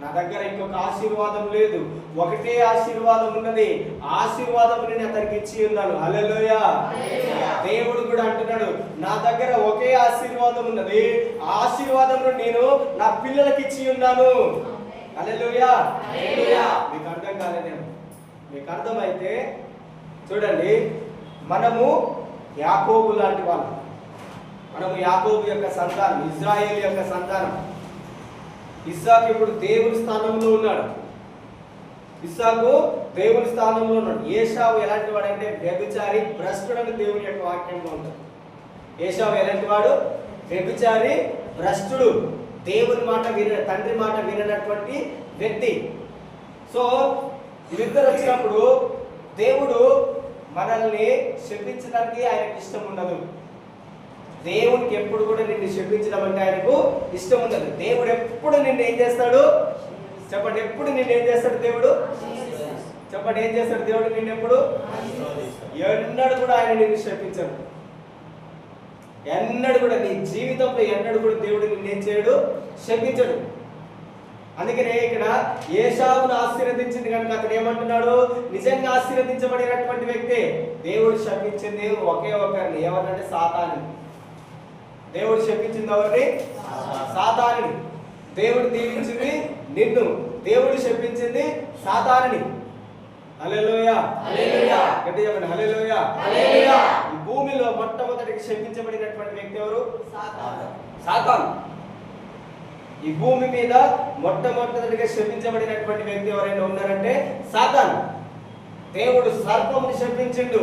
నా దగ్గర ఇంకొక ఆశీర్వాదం లేదు, ఒకటే ఆశీర్వాదం ఉన్నది, ఆశీర్వాదం నేను అతనికి ఇచ్చి ఉన్నాను. హల్లెలూయా. దేవుడు కూడా అంటున్నాడు, నా దగ్గర ఒకే ఆశీర్వాదం ఉన్నది, ఆశీర్వాదం నేను నా పిల్లలకి ఇచ్చి ఉన్నాను. హల్లెలూయా. మీకు అర్థం కాలేదేమో. మీకు అర్థమైతే చూడండి, మనము యాకోబు లాంటి వాళ్ళు, మనము యాకోబు యొక్క సంతానం, ఇజ్రాయేల్ యొక్క సంతానం. ఇస్సాకు ఇప్పుడు దేవుని స్థానంలో ఉన్నాడు. ఏశావు ఎలాంటి వాడు అంటే వ్యభిచారి, భ్రష్టుడని దేవుని యొక్క వాక్యంలో ఉంటుంది. ఏశావు ఎలాంటి వాడు? వ్యభిచారి, భ్రష్టుడు, దేవుని మాట తండ్రి మాట విననటువంటి వ్యక్తి. సో వీరిద్దరు వచ్చినప్పుడు దేవుడు మనల్ని శపించడానికి ఆయనకు ఇష్టం ఉండదు. దేవునికి ఎప్పుడు కూడా నిన్ను శపించడం అంటే ఆయనకు ఇష్టం ఉండదు. దేవుడు ఎప్పుడు నిన్ను ఏం చేస్తాడు? చెప్పండి, ఎప్పుడు నిన్ను ఏం చేస్తాడు దేవుడు? చెప్పండి, ఏం చేస్తాడు దేవుడు నిన్ను? ఎప్పుడు? ఎన్నడూ కూడా ఆయన నిన్ను శపించడు. ఎన్నడూ కూడా నీ జీవితంలో ఎన్నడూ కూడా దేవుడు నిన్ను ఏం చేయడు? శపించడు. అందుకనే ఇక్కడ ఏశావును ఆశీర్వదించింది కనుక అతను ఏమంటున్నాడు, నిజంగా ఆశీర్వదించబడినటువంటి వ్యక్తి. దేవుడు శపించింది ఒకే ఒకరిని, ఏమనంటే సాతాను. దేవుడు శపించింది ఎవరిని? సాతానుని. దేవుడు దీవించింది నిన్ను, దేవుడు శపించింది సాతానుని. హల్లెలూయా, హల్లెలూయా, గట్టిగా చెప్పండి హల్లెలూయా, హల్లెలూయా. ఈ భూమిలో మొట్టమొదటిగా శపించబడినటువంటి వ్యక్తి ఎవరు? సాతాను. ఈ భూమి మీద మొట్టమొదటిగా శపించబడినటువంటి వ్యక్తి ఎవరైనా ఉన్నారంటే సాతాను. దేవుడు సర్పముని శపించిండు.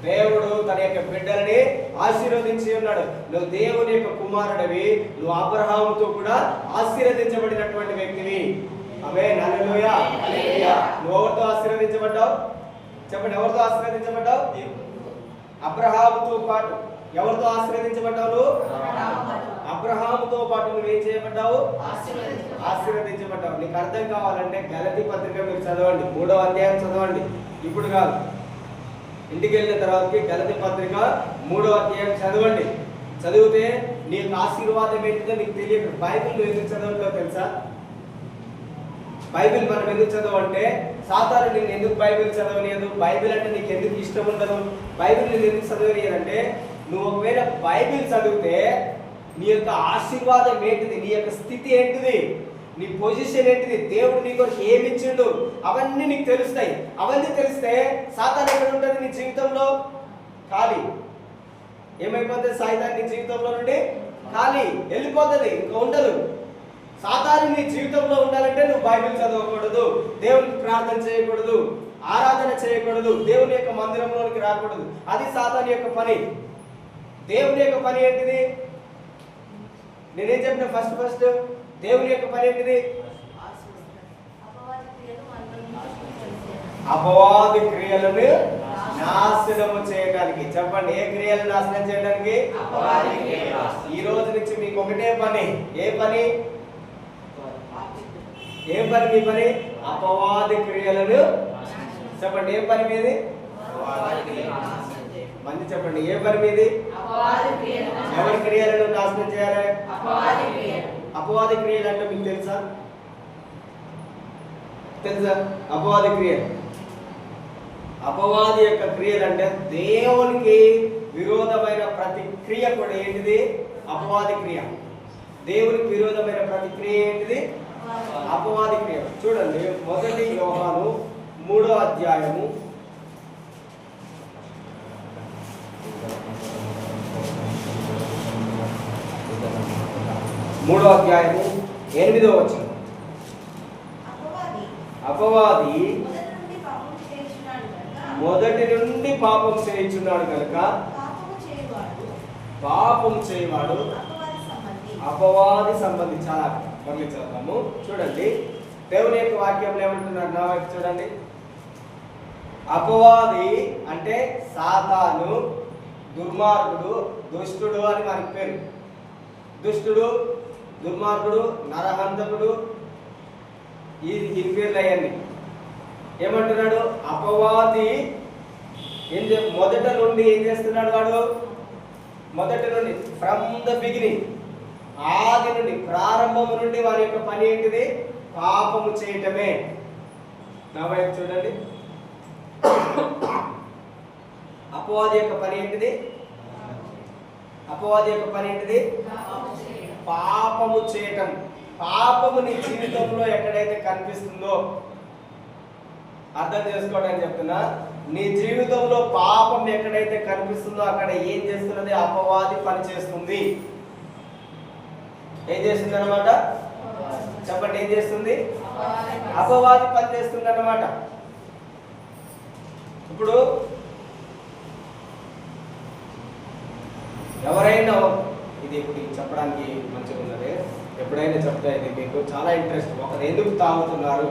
దేవుడు తన యొక్క బిడ్డలని ఆశీర్వదించి ఉన్నాడు. నువ్వు దేవుని యొక్క కుమారుడివి, నువ్వు అబ్రహాముతో కూడా ఆశీర్వదించబడినటువంటి వ్యక్తివి. ఆమేన్, హల్లెలూయా, హల్లెలూయా. నువ్వు ఎవరితో ఆశీర్వదించబడ్డావు? చెప్పండి, ఎవరితో ఆశీర్వదించబడ్డావు? అబ్రహాముతో పాటు. ఎవరితో ఆశీర్వదించబడ్డావు? అబ్రహాముతో పాటు నువ్వు ఏం చేయబడ్డావు? ఆశీర్వదించబడ్డావు. నీకు అర్థం కావాలంటే గలతీ పత్రిక మీరు చదవండి, 3వ అధ్యాయం చదవండి. ఇప్పుడు కాదు, ఇంటికి వెళ్ళిన తర్వాతకి గలతీ పత్రిక 3వ అధ్యాయం చదవండి. చదివితే నీకు ఆశీర్వాదం ఏంటిదో నీకు తెలియదు. బైబిల్ నువ్వు ఎందుకు చదవట్లేదో తెలుసా? బైబిల్ మనం ఎందుకు చదవంటే, సాతాను నేను ఎందుకు బైబిల్ చదవలేదు, బైబిల్ అంటే నీకు ఎందుకు ఇష్టం ఉండదు, బైబిల్ నేను ఎందుకు చదవలేదంటే, నువ్వు ఒకవేళ బైబిల్ చదివితే నీ యొక్క ఆశీర్వాదం ఏంటిది, నీ యొక్క స్థితి ఏంటిది, నీ పొజిషన్ ఏంటిది, దేవుడు నీ కొరకు ఏమి ఇచ్చిండు, అవన్నీ నీకు తెలుస్తాయి. అవన్నీ తెలిస్తే సాతాను ఎక్కడ ఉంటుంది నీ జీవితంలో? ఖాళీ. ఏమైపోతుంది? సాతాను నీ జీవితంలో నుండి ఖాళీ వెళ్ళిపోతుంది, ఇంకా ఉండదు. సాతాను నీ జీవితంలో ఉండాలంటే నువ్వు బైబిల్ చదవకూడదు, దేవునికి ప్రార్థన చేయకూడదు, ఆరాధన చేయకూడదు, దేవుని యొక్క మందిరంలోనికి రాకూడదు. అది సాతాను యొక్క పని. దేవుని యొక్క పని ఏంటిది? నేనేం చెప్పిన ఫస్ట్ దేవుని యొక్క పని ఏంటిది? అపవాది క్రియలను నాశనము చేయడానికి. చెప్పండి, ఏ క్రియలు నాశనం చేయడానికి? ఈ రోజు నుంచి మీకు ఒకటే పని. ఏ పని? ఏం పని మీ పని? అపవాది క్రియలను. చెప్పండి, ఏ పని మీది? మంది చెప్పండి, ఏ పని మీది? ఎవరి క్రియలను నాశనం చేయాలి? అపవాది క్రియలు అంటే మీకు తెలుసా? అపవాది క్రియలు, అపవాది యొక్క క్రియలు అంటే దేవునికి విరోధమైన ప్రతి క్రియ కూడా ఏంటిది? అపవాది క్రియ. దేవునికి విరోధమైన ప్రతి క్రియ ఏంటిది? అపవాది క్రియ. చూడండి, 1 యోహాను 3వ అధ్యాయము 8వ వచనం. అపవాది మొదటి నుండి పాపం చేయుచున్నాడు కనుక పాపం చేయవాడు అపవాది సంబంధి. చాలా గమనించాము. చూడండి, దేవుని యొక్క వాక్యంలో ఏమంటున్నారు? నా వైపు చూడండి. అపవాది అంటే సాతాను, దుర్మార్గుడు, దుష్టుడు అని మనకి పేరు. దుష్టుడు, దుర్మార్గుడు, నరహంతకుడు, ఈ పేర్లు అయ్యండి. ఏమంటున్నాడు? అపవాది మొదట నుండి ఏం చేస్తున్నాడు? వాడు మొదటి నుండి, ఫ్రమ్ ద బిగినింగ్, ఆది నుండి, ప్రారంభము నుండి వారి యొక్క పని ఏంటిది? పాపము చేయటమే. నా వైపు చూడండి. అపవాది యొక్క పని ఏంటిది? అపవాది యొక్క పని ఏంటిది? పాపము చేయటం. పాపము నీ జీవితంలో ఎక్కడైతే కనిపిస్తుందో అర్థం చేసుకోవడానికి చెప్తున్నా. నీ జీవితంలో పాపం ఎక్కడైతే కనిపిస్తుందో అక్కడ ఏం చేస్తున్నది? అపవాది పని చేస్తుంది. ఏం చేస్తుంది అన్నమాట? చెప్పండి, ఏం చేస్తుంది? అపవాది పని చేస్తుంది అన్నమాట. ఇప్పుడు ఎవరైనా, ఇది ఇప్పుడు చెప్పడానికి మంచిగా ఉన్నది, ఎప్పుడైనా చెప్తా, ఇది మీకు చాలా ఇంట్రెస్ట్. ఒకరు ఎందుకు తాగుతున్నారు,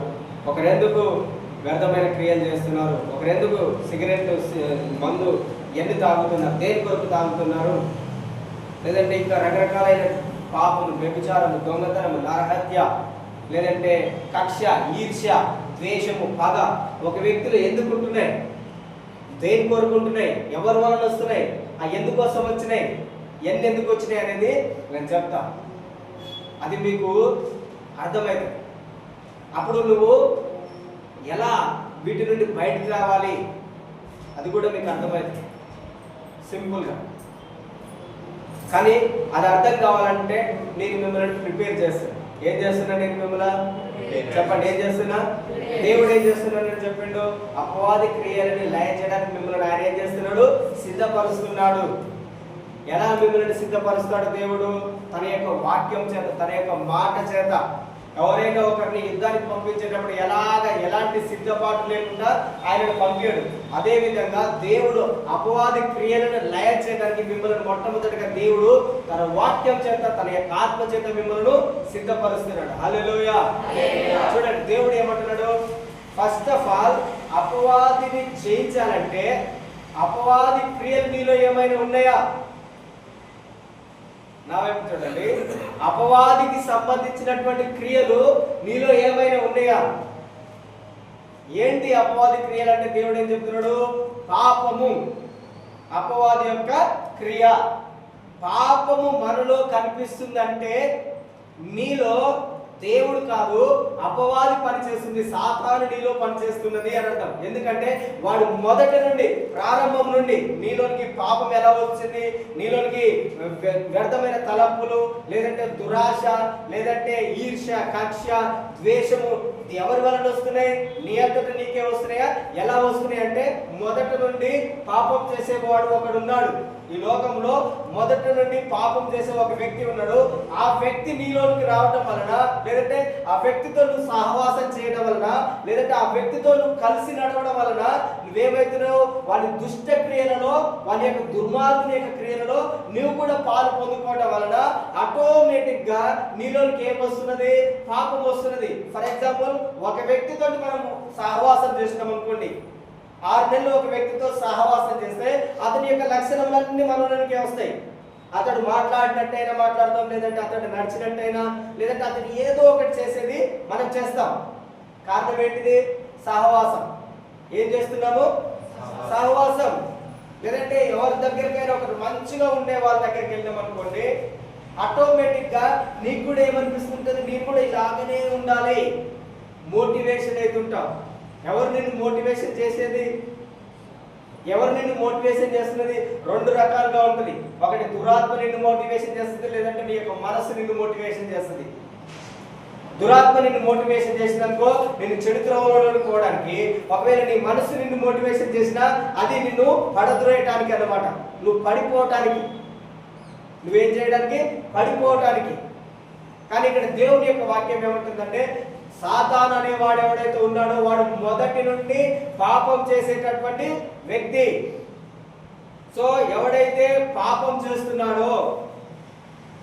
ఒకరు ఎందుకు వ్యర్థమైన క్రియలు చేస్తున్నారు, ఒకరు ఎందుకు సిగరెట్, మందు ఎన్ని తాగుతున్నారు, దేని కొరకు తాగుతున్నారు, లేదంటే ఇంకా రకరకాలైన పాపము, వ్యభిచారము, దొంగతనము, నరహత్య, లేదంటే కక్ష, ఈర్ష్య, ద్వేషము, పగ ఒక వ్యక్తిలో ఎందుకు ఉంటున్నాయి, దేని కొరకు ఉంటున్నాయి, ఎవరి వలన వస్తున్నాయి, ఆ ఎందుకోసం వచ్చినాయి, ఎందుకు వచ్చినాయి అనేది నేను చెప్తా. అది మీకు అర్థమవుతుంది. అప్పుడు నువ్వు ఎలా వీటి నుండి బయటికి రావాలి అది కూడా మీకు అర్థమవుతుంది సింపుల్గా. కానీ అది అర్థం కావాలంటే నేను మిమ్మల్ని ప్రిపేర్ చేస్తాను. ఏం చేస్తున్నా నేను మిమ్మల్ని చెప్పండి, ఏం చేస్తున్నా? దేవుడు ఏం చేస్తున్నాడు చెప్పిండు? అపవాది క్రియలని లయ చేయడానికి మిమ్మల్ని ఆయన ఏం చేస్తున్నాడు? సిద్ధపరుస్తున్నాడు. ఎలా మిమ్మల్ని సిద్ధపరుస్తాడు దేవుడు? తన యొక్క వాక్యం చేత, తన యొక్క మాట చేత. ఎవరైనా ఒకరిని యుద్ధానికి పంపించేటప్పుడు ఎలాంటి సిద్ధపాటు లేకుండా ఆయనను పంపాడు. అదే విధంగా దేవుడు అపవాది క్రియలను లయ చేయడానికి మిమ్మల్ని మొట్టమొదటిగా దేవుడు తన వాక్యం చేత, తన యొక్క ఆత్మ చేత మిమ్మల్ని సిద్ధపరుస్తున్నాడు. హల్లెలూయా. చూడండి దేవుడు ఏమంటున్నాడు? ఫస్ట్ ఆఫ్ ఆల్ అపవాదిని జయించాలంటే అపవాది క్రియలు నీలో ఏమైనా ఉన్నాయా? నా వైపు చూడండి. అపవాదికి సంబంధించినటువంటి క్రియలు నీలో ఏమైనా ఉన్నాయా? ఏంటి అపవాది క్రియలు అంటే దేవుడు ఏం చెప్తున్నాడు? పాపము అపవాది యొక్క క్రియ. పాపము మనలో కనిపిస్తుందంటే నీలో దేవుడు కాదు, అపవాది పనిచేస్తుంది, సాతాను నీలో పనిచేస్తున్నది అని అర్థం. ఎందుకంటే వాడు మొదటి నుండి, ప్రారంభం నుండి నీలోనికి పాపం ఎలా వచ్చింది? నీలోనికి వ్యర్థమైన తలంపులు, లేదంటే దురాశ, లేదంటే ఈర్ష్య, కక్ష, ద్వేషము ఎవరి వలన వస్తున్నాయి? నీ అంతట నీకే వస్తున్నాయా? ఎలా వస్తున్నాయి అంటే మొదటి నుండి పాపం చేసేవాడు ఒకడు ఉన్నాడు ఈ లోకంలో. మొదటి నుండి పాపం చేసే ఒక వ్యక్తి ఉన్నాడు. ఆ వ్యక్తి నీలోనికి రావటం వలన, లేదంటే ఆ వ్యక్తితో నువ్వు సహవాసం చేయడం వలన, లేదంటే ఆ వ్యక్తితో నువ్వు కలిసి నడవడం వలన నువ్వేమైతున్నావు? వాడి దుష్ట క్రియలలో, వాడి యొక్క దుర్మార్గుని యొక్క క్రియలలో నువ్వు కూడా పాలు పొందుకోవడం వలన ఆటోమేటిక్ గా నీలోనికి ఏం వస్తున్నది? పాపం వస్తున్నది. ఫర్ ఎగ్జాంపుల్, ఒక వ్యక్తితో మనం సహవాసం చేసినాం అనుకోండి, 6 నెలలు ఒక వ్యక్తితో సహవాసం చేస్తే అతని యొక్క లక్షణములన్నీ మనలోనికి వస్తాయి. అతడు మాట్లాడినట్టయినా మాట్లాడతాం, లేదంటే అతడు నడిచినట్టయినా, లేదంటే అతడు ఏదో ఒకటి చేసేది మనం చేస్తాం. కారణం ఏంటిది? సహవాసం. ఏం చేస్తున్నాము? సహవాసం. లేదంటే ఎవరి దగ్గరికైనా ఒకరు మంచిగా ఉండే వాళ్ళ దగ్గరికి వెళ్ళాం అనుకోండి, ఆటోమేటిక్ గా నీకు కూడా ఏమనిపిస్తుంటుంది? నీకు కూడా ఇలాగనే ఉండాలి, మోటివేషన్ అవుతుంటాం. ఎవరు నిన్ను మోటివేషన్ చేసేది? ఎవరు నిన్ను మోటివేషన్ చేస్తున్నది? 2 రకాలుగా ఉంటుంది. ఒకటి దురాత్మ నిన్ను మోటివేషన్ చేస్తుంది, లేదంటే నీ యొక్క మనసు నిన్ను మోటివేషన్ చేస్తుంది. దురాత్మ నిన్ను మోటివేషన్ చేసినందుకో నిన్ను చెడు త్రోవలోకి పోవడానికి, ఒకవేళ నీ మనసు నిన్ను మోటివేషన్ చేసినా అది నిన్ను పడద్రోయటానికి అన్నమాట. నువ్వు పడిపోవటానికి, నువ్వేం చేయడానికి? పడిపోవటానికి. కానీ ఇక్కడ దేవుని యొక్క వాక్యం ఏమంటుందంటే, సాతాను అనేవాడు ఎవడైతే ఉన్నాడో వాడు మొదటి నుండి పాపం చేసేటటువంటి వ్యక్తి. సో ఎవడైతే పాపం చేస్తున్నాడో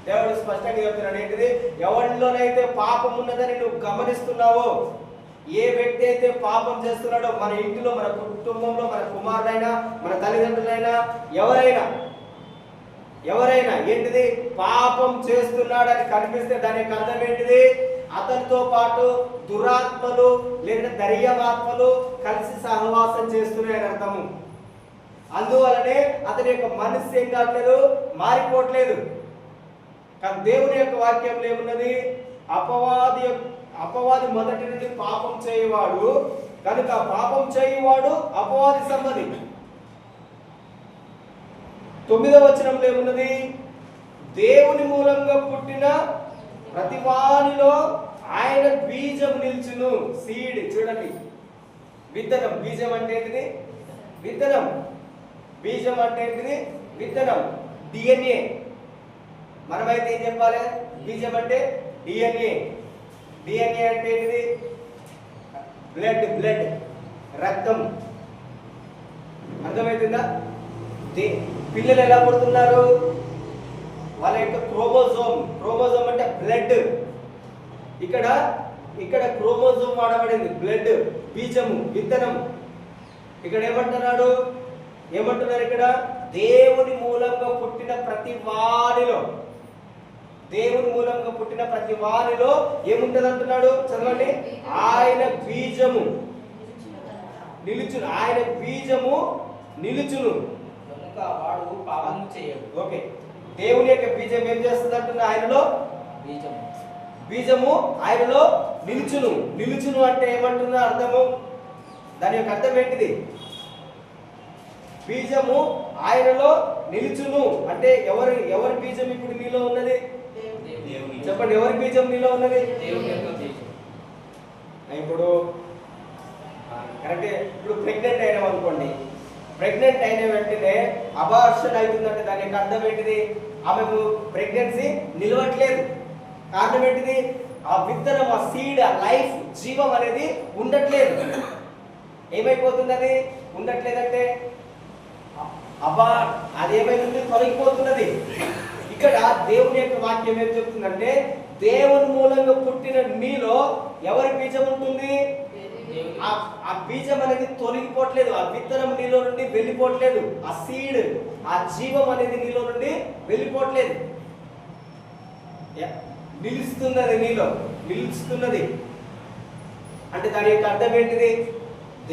దేవుడు స్పష్టంగా చెప్తున్నాడు. ఏంటిది? ఎవరిలోనైతే పాపం ఉన్నదని నువ్వు గమనిస్తున్నావో, ఏ వ్యక్తి అయితే పాపం చేస్తున్నాడో, మన ఇంటిలో, మన కుటుంబంలో, మన కుమారుడైనా, మన తల్లిదండ్రులైనా, ఎవరైనా ఏంటిది? పాపం చేస్తున్నాడని కనిపిస్తే దాని యొక్క అర్థం ఏంటిది? అతనితో పాటు దురాత్మలు లేదా దర్యావాత్మలు కలిసి సహవాసం చేస్తున్నాయని అర్థము. అందువలనే అతని యొక్క మనస్సు ఏం కావట్లేదు? మారిపోవట్లేదు. కానీ దేవుని యొక్క వాక్యంలో ఏమున్నది? అపవాది మొదటి నుండి పాపం చేయవాడు కనుక పాపం చేయవాడు అపవాది సంబంధి. 9వ వచనంలో ఏమున్నది? దేవుని మూలంగా పుట్టిన ప్రతి వానిలో ఆయన బీజం నిల్చును. సీడ్. చూడండి, విత్తనం. బీజం అంటే ఏంటిది? విత్తనం. బీజం అంటే ఏంటిది? విత్తనం. DNA. మనమైతే ఏం చెప్పాలి? బీజం అంటే DNA. DNA అంటే ఏంటిది? బ్లడ్, రక్తం. అర్థమవుతుందా? పిల్లలు ఎలా పుడుతున్నారు? వాళ్ళ యొక్క క్రోమోజోమ్ అంటే బ్లడ్. ఇక్కడ క్రోమోజోమ్ వాడబడింది, బ్లడ్, బీజము, విత్తనం. ఇక్కడ ఏమంటున్నారు? ఇక్కడ దేవుని మూలంగా పుట్టిన ప్రతి వారిలో, దేవుని మూలంగా పుట్టిన ప్రతి వారిలో ఏముంటది అంటున్నాడు? చదవండి. ఆయన బీజము నిలుచును. ఆయన బీజము నిలుచును. వాడు పాపము చేయడు. ఓకే. దేవుని యొక్క బీజం ఏం చేస్తుంది అంటున్నా? ఆయనలో బీజము ఆయనలో నిలుచును. నిలుచును అంటే ఏమంటుందో అర్థము, దాని యొక్క అర్థం ఏంటిది? బీజము ఆయనలో నిలుచును అంటే ఎవరి బీజం ఇప్పుడు నీలో ఉన్నది? చెప్పండి, ఎవరి బీజం నీలో ఉన్నది? ఇప్పుడు కరెక్ట్. ఇప్పుడు ప్రెగ్నెంట్ అయినాం అనుకోండి, ప్రెగ్నెంట్ అయిన వెంటనే అబార్షన్ అవుతుందంటే దాని యొక్క అర్థం ఏంటిది? ఆమెకు ప్రెగ్నెన్సీ నిలవట్లేదు. కారణం ఏంటిది? ఆ విత్తనం, ఆ సీడ్, ఆ లైఫ్, జీవం అనేది ఉండట్లేదు. ఏమైపోతుంది? అది ఉండట్లేదంటే అదేమైతుంది? తొలగిపోతున్నది. ఇక్కడ దేవుని యొక్క వాక్యం ఏం చెప్తుందంటే, దేవుని మూలంగా పుట్టిన నీలో ఎవరి బీజం ఉంటుంది? ఆ బీజం అనేది తొలగిపోవట్లేదు. ఆ విత్తనం నీలో నుండి వెళ్ళిపోవట్లేదు. ఆ సీడ్, ఆ జీవం అనేది నీలో నుండి వెళ్ళిపోవట్లేదు. నిలుస్తున్నది, నీలో నిలుస్తున్నది. అంటే దాని యొక్క అర్థం ఏంటిది?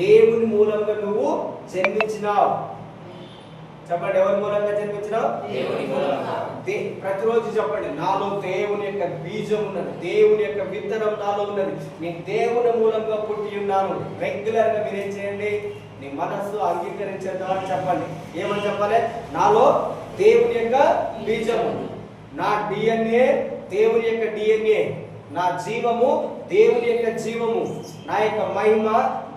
దేవుని మూలంగా నువ్వు జన్మించినావు. చెప్పండి, ఎవరి మూలంగా జన్మించినావు? దేవుని మూలంగా. ప్రతిరోజు చెప్పండి, నాలో దేవుని యొక్క బీజం ఉన్నది, దేవుని యొక్క విత్తనం నాలో ఉన్నది, నేను దేవుని మూలంగా పుట్టి ఉన్నాను. రెగ్యులర్ గా మీరేం చేయండి? నీ మనస్సు అంగీకరించేద్దామని చెప్పండి. ఏమని చెప్పాలి? నాలో దేవుని యొక్క బీజము, నా డిఎన్ఏ దేవుని యొక్క డిఎన్ఏ, నా జీవము దేవుని యొక్క జీవము, నా యొక్క మహిమ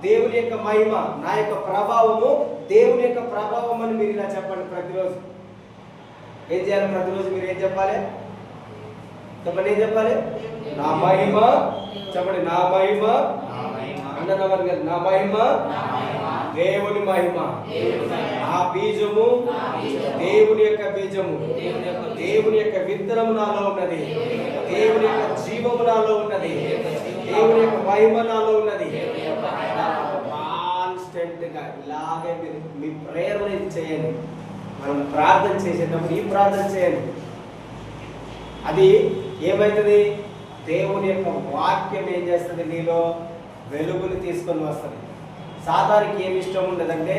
దేవుని యొక్క మహిమ, నా యొక్క ప్రభావము దేవుని యొక్క ప్రభావం అని మీరు ఇలా చెప్పండి. ప్రతిరోజు ఏం చేయాలి? ప్రతిరోజు మీరు ఏం చెప్పాలి? చెప్పండి, ఏం చెప్పాలి? నా మహిమ. చెప్పండి, నా మహిమ. అన్నదవర్ గారు, నా మహిమ దేవుని మహిమ. ఆ బీజము దేవుని యొక్క బీజము, దేవుని యొక్క విత్తనము నాలో ఉన్నది, దేవుని యొక్క జీవము నాలో ఉన్నది, దేవుని యొక్క మహిమ నాలో ఉన్నది. కాన్స్టెంట్ గా ఇలాగే మీరు మీ ప్రేయర్లు ఇది చేయండి. మనం ప్రార్థన చేసేటప్పుడు ఈ ప్రార్థన చేయండి. అది ఏమవుతుంది? దేవుని యొక్క వాక్యం ఏం చేస్తుంది? నీలో వెలుగుని తీసుకొని వస్తుంది. సాతానికి ఏమి ఇష్టం ఉండదంటే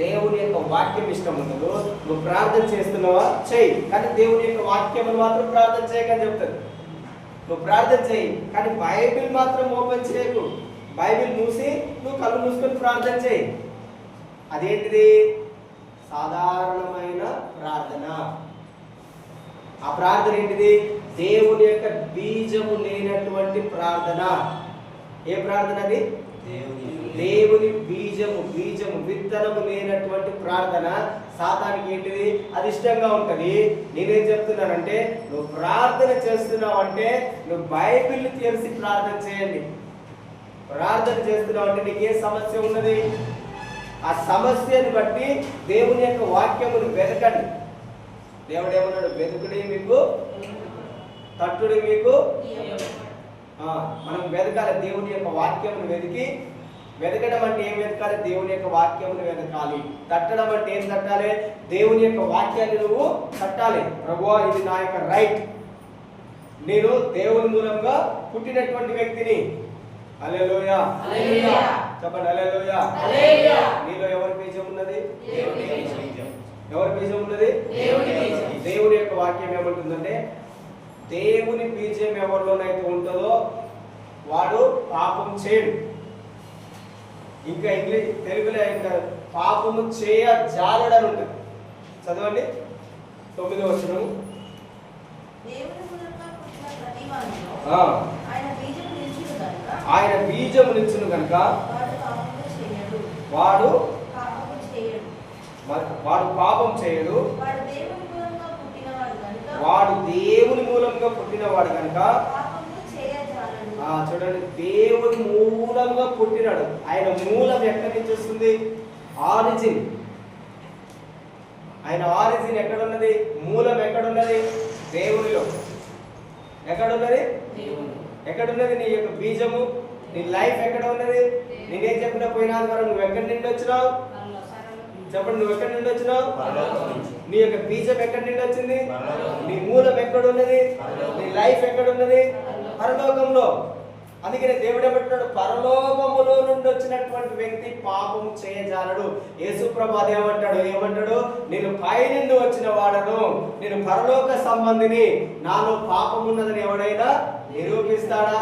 దేవుని యొక్క వాక్యం ఇష్టం ఉండదు. నువ్వు ప్రార్థన చేస్తున్నావా? చెయ్యి, కానీ దేవుని యొక్క వాక్యం మాత్రం ప్రార్థన చేయకని చెప్తుంది. నువ్వు ప్రార్థన చేయి, కానీ బైబిల్ మాత్రం ఓపెన్ చేయకు. బైబిల్ మూసి నువ్వు కళ్ళు మూసుకొని ప్రార్థన చేయి. అదేంటిది? సాధారణమైన ప్రార్థన. ఆ ప్రార్థన ఏంటిది? దేవుని యొక్క బీజము లేనటువంటి ప్రార్థన. ఏ ప్రార్థన అది? దేవుని బీజము విత్తనము లేనటువంటి ప్రార్థన సాతానికి ఏంటిది? అది ఇష్టంగా ఉంటది. నేనేం చెప్తున్నానంటే, నువ్వు ప్రార్థన చేస్తున్నావు అంటే నువ్వు బైబిల్ తెలిసి ప్రార్థన చేయండి. ప్రార్థన చేస్తున్నావు అంటే నీకు ఏ సమస్య ఉన్నది? ఆ సమస్యను బట్టి దేవుని యొక్క వాక్యమును వెతకండి. దేవుడు ఏమన్నాడు? వెతుకుడి మీకు తట్టుడి మీకు. మనం వెతకాలి. దేవుని యొక్క వాక్యమును వెతకడం అంటే ఏం వెతకాలి? దేవుని యొక్క వాక్యమును వెతకాలి. తట్టడం అంటే ఏం తట్టాలి? దేవుని యొక్క వాక్యాన్ని నువ్వు తట్టాలి. ప్రభువా, ఇది నా యొక్క రైట్, నేను దేవుని మూలంగా పుట్టినటువంటి వ్యక్తిని. హల్లెలూయా, చెప్పండి, హల్లెలూయా. నీలో ఎవరి బీజం ఉన్నది? ఎవరి బీజం ఉన్నది? దేవుని యొక్క వాక్యం ఏమంటుందంటే, దేవుని బీజం ఎవరిలోనైతే ఉంటుందో వాడు పాపం చేయడు. ఇంకా తెలుగులో ఇంకా పాపము చేయ జాలడని ఉంటుంది. చదవండి 9వ వచనం. ఆయన బీజము నిల్చును కనుక వాడు పాపం చేయడు. వాడు దేవుని మూలంగా పుట్టినవాడు కనుక. చూడండి, దేవుని మూలంగా పుట్టినాడు. ఆయన మూలం ఎక్కడి నుంచి వస్తుంది? ఆరిజిన్. ఆయన ఆరిజిన్ ఎక్కడున్నది? మూలం ఎక్కడున్నది? దేవునిలో. ఎక్కడున్నది? ఎక్కడున్నది నీ యొక్క బీజము? నీ లైఫ్ ఎక్కడ ఉన్నది? నేనేం చెప్పినా పోయినా నువ్వు ఎక్కడి నుండి వచ్చినావు? చెప్పండి, నువ్వు ఎక్కడి నుండి వచ్చినావు? నీ యొక్క బీజం ఎక్కడి నుండి వచ్చింది? నీ మూలం ఎక్కడున్నది? నీ లైఫ్ ఎక్కడున్నది? పరలోకంలో. అందుకనే దేవుడు ఏమంటున్నాడు? పరలోకములో నుండి వచ్చినటువంటి వ్యక్తి పాపం చేయజాలడు. యేసుప్రభు ఏమంటాడు? నేను పై నుండి వచ్చిన వాడను, నేను పరలోక సంబంధిని, నాలో పాపం ఉన్నదని ఎవడైనా నిరూపిస్తాడా?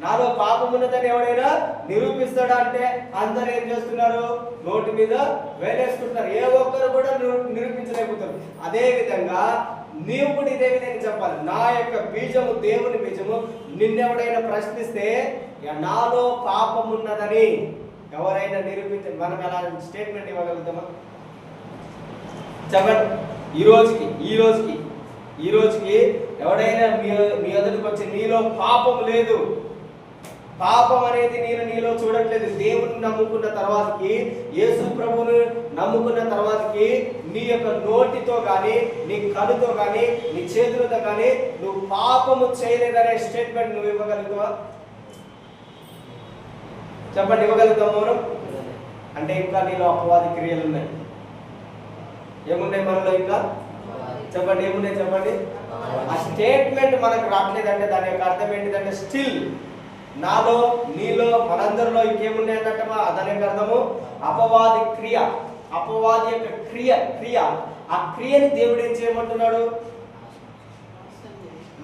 నాలో పాపం ఉన్నదని ఎవడైనా నిరూపిస్తాడా అంటే అందరూ ఏం చేస్తున్నారు? నోటి మీద వేలేసుకుంటున్నారు. ఏ ఒక్కరు కూడా నిరూపించలేకపోతారు. అదే విధంగా నీవు కూడా ఇదే విధంగా చెప్పాలి. నా యొక్క బీజము దేవుని బీజము. నిన్నెవడైనా ప్రశ్నిస్తే నాలో పాపం ఉన్నదని ఎవరైనా నిరూపించ మనం ఎలా స్టేట్మెంట్ ఇవ్వగలుగుతామా? చెప్పండి. ఈ రోజుకి ఎవడైనా మీ ఎదుటికి వచ్చి నీలో పాపం లేదు, పాపం అనేది నేను నీలో చూడట్లేదు, దేవుని నమ్ముకున్న తర్వాతకి, యేసు ప్రభువుని నమ్ముకున్న తర్వాతకి నీ యొక్క నోటితో కానీ, నీ కళ్ళుతో కానీ, నీ చేతులతో కానీ నువ్వు పాపము చేయలేదనే స్టేట్మెంట్ నువ్వు ఇవ్వగలుగుతావా? చెప్పండి, ఇవ్వగలుగుతావు మనం? అంటే ఇంకా నీలో అపవాది క్రియలు ఉన్నాయి. ఏమున్నాయి మనలో ఇంకా? చెప్పండి, ఏమున్నాయి చెప్పండి. ఆ స్టేట్మెంట్ మనకు రావట్లేదంటే దాని యొక్క అర్థం ఏంటిదంటే స్టిల్ నాలో, నీలో, మనందరిలో ఇంకేమున్నాయి అన్నట్టమా? దాని యొక్క అర్థము అపవాది క్రియ. అపవాది యొక్క క్రియ ఆ క్రియని దేవుడు ఏం చేయమంటున్నాడు?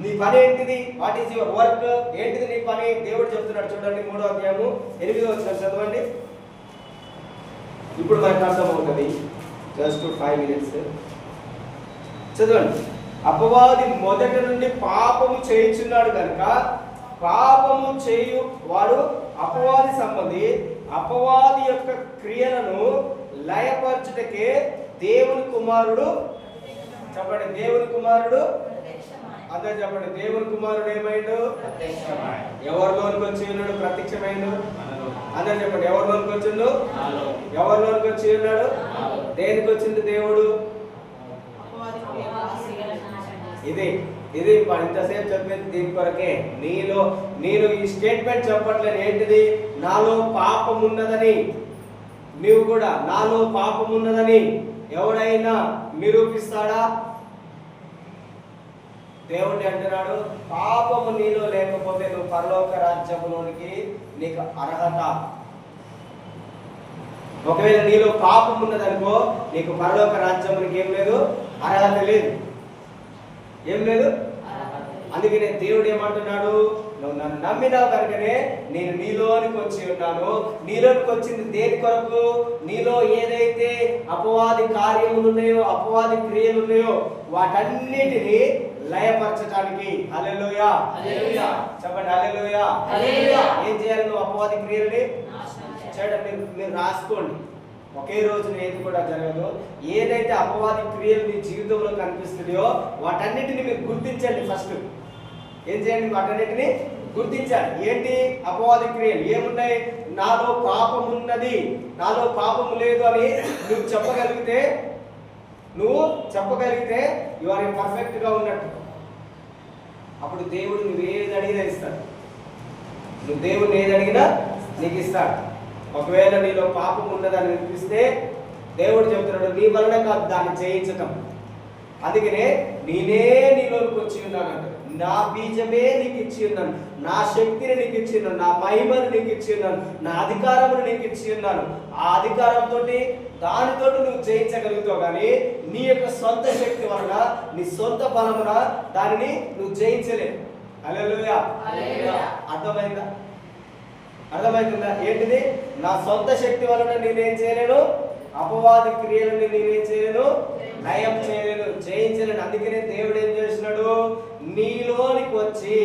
నీ పని ఏంటిది? What is your work? ఏంటిది నీ పని? దేవుడు చెప్తున్నాడు. చూడండి 3వ అధ్యాయము 8వ వచనం చదవండి. ఇప్పుడు మనకు అర్థమవుతుంది. జస్ట్ 5 minutes చదవండి. అపవాది మొదటి నుండి పాపము చేయుచున్నాడు కనుక పాపము చేయు వాడు అపవాది సంబంధి. అపవాది యొక్క క్రియలను లయపరచుటకే దేవుని కుమారుడు. చెప్పండి, దేవుని కుమారుడు. అందరూ చెప్పండి, దేవుని కుమారుడు ఏమైండు? ఎవరిలోనికి వచ్చి ఉన్నాడు? ప్రత్యక్షమైండు. అందరూ చెప్పండి, ఎవరిలోనికి వచ్చిండు? ఎవరిలోనికి వచ్చి ఉన్నాడు? దేనికి వచ్చింది దేవుడు? ఇది ఇంతసేపు చెప్పేది దీని కొరకే. నేను ఈ స్టేట్మెంట్ చెప్పట్లేదు. ఏంటిది? నాలో పాపం ఉన్నదని. నీవు కూడా నాలో పాపం ఉన్నదని ఎవడైనా నిరూపిస్తాడా? దేవుడు అంటున్నాడు, పాపము నీలో లేకపోతే నువ్వు పరలోక రాజ్యములోనికి నీకు అర్హత. ఒకవేళ నీలో పాపం ఉన్నదనుకో నీకు పరలోక రాజ్యమునికి ఏం లేదు? అర్హత లేదు. ఏం లేదు. అందుకనే దేవుడు ఏమంటున్నాడు? నువ్వు నన్ను నమ్మినావు కనుకనే నేను నీలోనికి వచ్చి ఉన్నాను. నీలోనికి వచ్చింది దేని కొరకు? నీలో ఏదైతే అపవాది కార్యములు ఉన్నాయో, అపవాది క్రియలు ఉన్నాయో వాటన్నిటిని లయపరచడానికి. హల్లెలూయా, హల్లెలూయా. చెప్పండి, హల్లెలూయా, హల్లెలూయా. ఏం చేయాలి? నువ్వు అపవాది క్రియలని చేయడం. మీరు రాసుకోండి. ఒకే రోజున ఏది కూడా జరగదు. ఏదైతే అపవాది క్రియలు మీ జీవితంలో కనిపిస్తున్నాయో వాటన్నిటిని మీరు గుర్తించండి. ఫస్ట్ ఏం చేయండి? వాటన్నిటిని గుర్తించాలి. ఏంటి అపవాది క్రియలు? ఏమున్నాయి? నాలో పాపం ఉన్నది, నాలో పాపము లేదు అని నువ్వు చెప్పగలిగితే యు ఆర్ పర్ఫెక్ట్ గా ఉన్నట్టు. అప్పుడు దేవుడు నువ్వు ఏది అడిగినా ఇస్తాడు. నువ్వు దేవుడిని ఏది అడిగినా నీకు ఇస్తాడు. ఒకవేళ నీలో పాపం ఉన్నదని అనిపిస్తే దేవుడు చెప్తున్నాడు, నీ వలన కాదు దాన్ని చేయించటం. అందుకనే నేనే నీలోకి వచ్చి ఉన్నాను. నా బీజమే నీకు ఇచ్చి ఉన్నాను, నా శక్తిని నీకు ఇచ్చి ఉన్నాను, నా మహిమను నీకు ఇచ్చి ఉన్నాను, నా అధికారమును నీకు ఇచ్చి ఉన్నాను. ఆ అధికారంతో దానితో నువ్వు జయించగలుగుతావు. కానీ నీ యొక్క సొంత శక్తి వలన, నీ సొంత బలమున దానిని నువ్వు జయించలేవు. హల్లెలూయా, హల్లెలూయా. అర్థమవుతుందా? ఏంటిది? నా సొంత శక్తి వలన నేనేం చేయలేను? అపవాది క్రియలను నేనేం చేయలేను? నయం చేయలేను, జయించలేను. అందుకనే దేవుడు ఏం చేస్తున్నాడు? నీలోనికి వచ్చి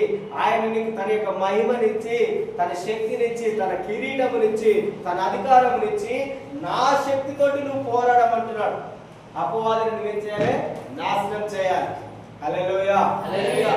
ఆయన నీకు తన యొక్క మహిమనిచ్చి, తన శక్తినిచ్చి, తన కిరీటమునిచ్చి, తన అధికారమునిచ్చి నా శక్తితోటి నువ్వు పోరాడమంటున్నాడు. అపవాదిని నువ్వేం చేయాలి? నాశనం చేయాలి. హల్లెలూయా, హల్లెలూయా.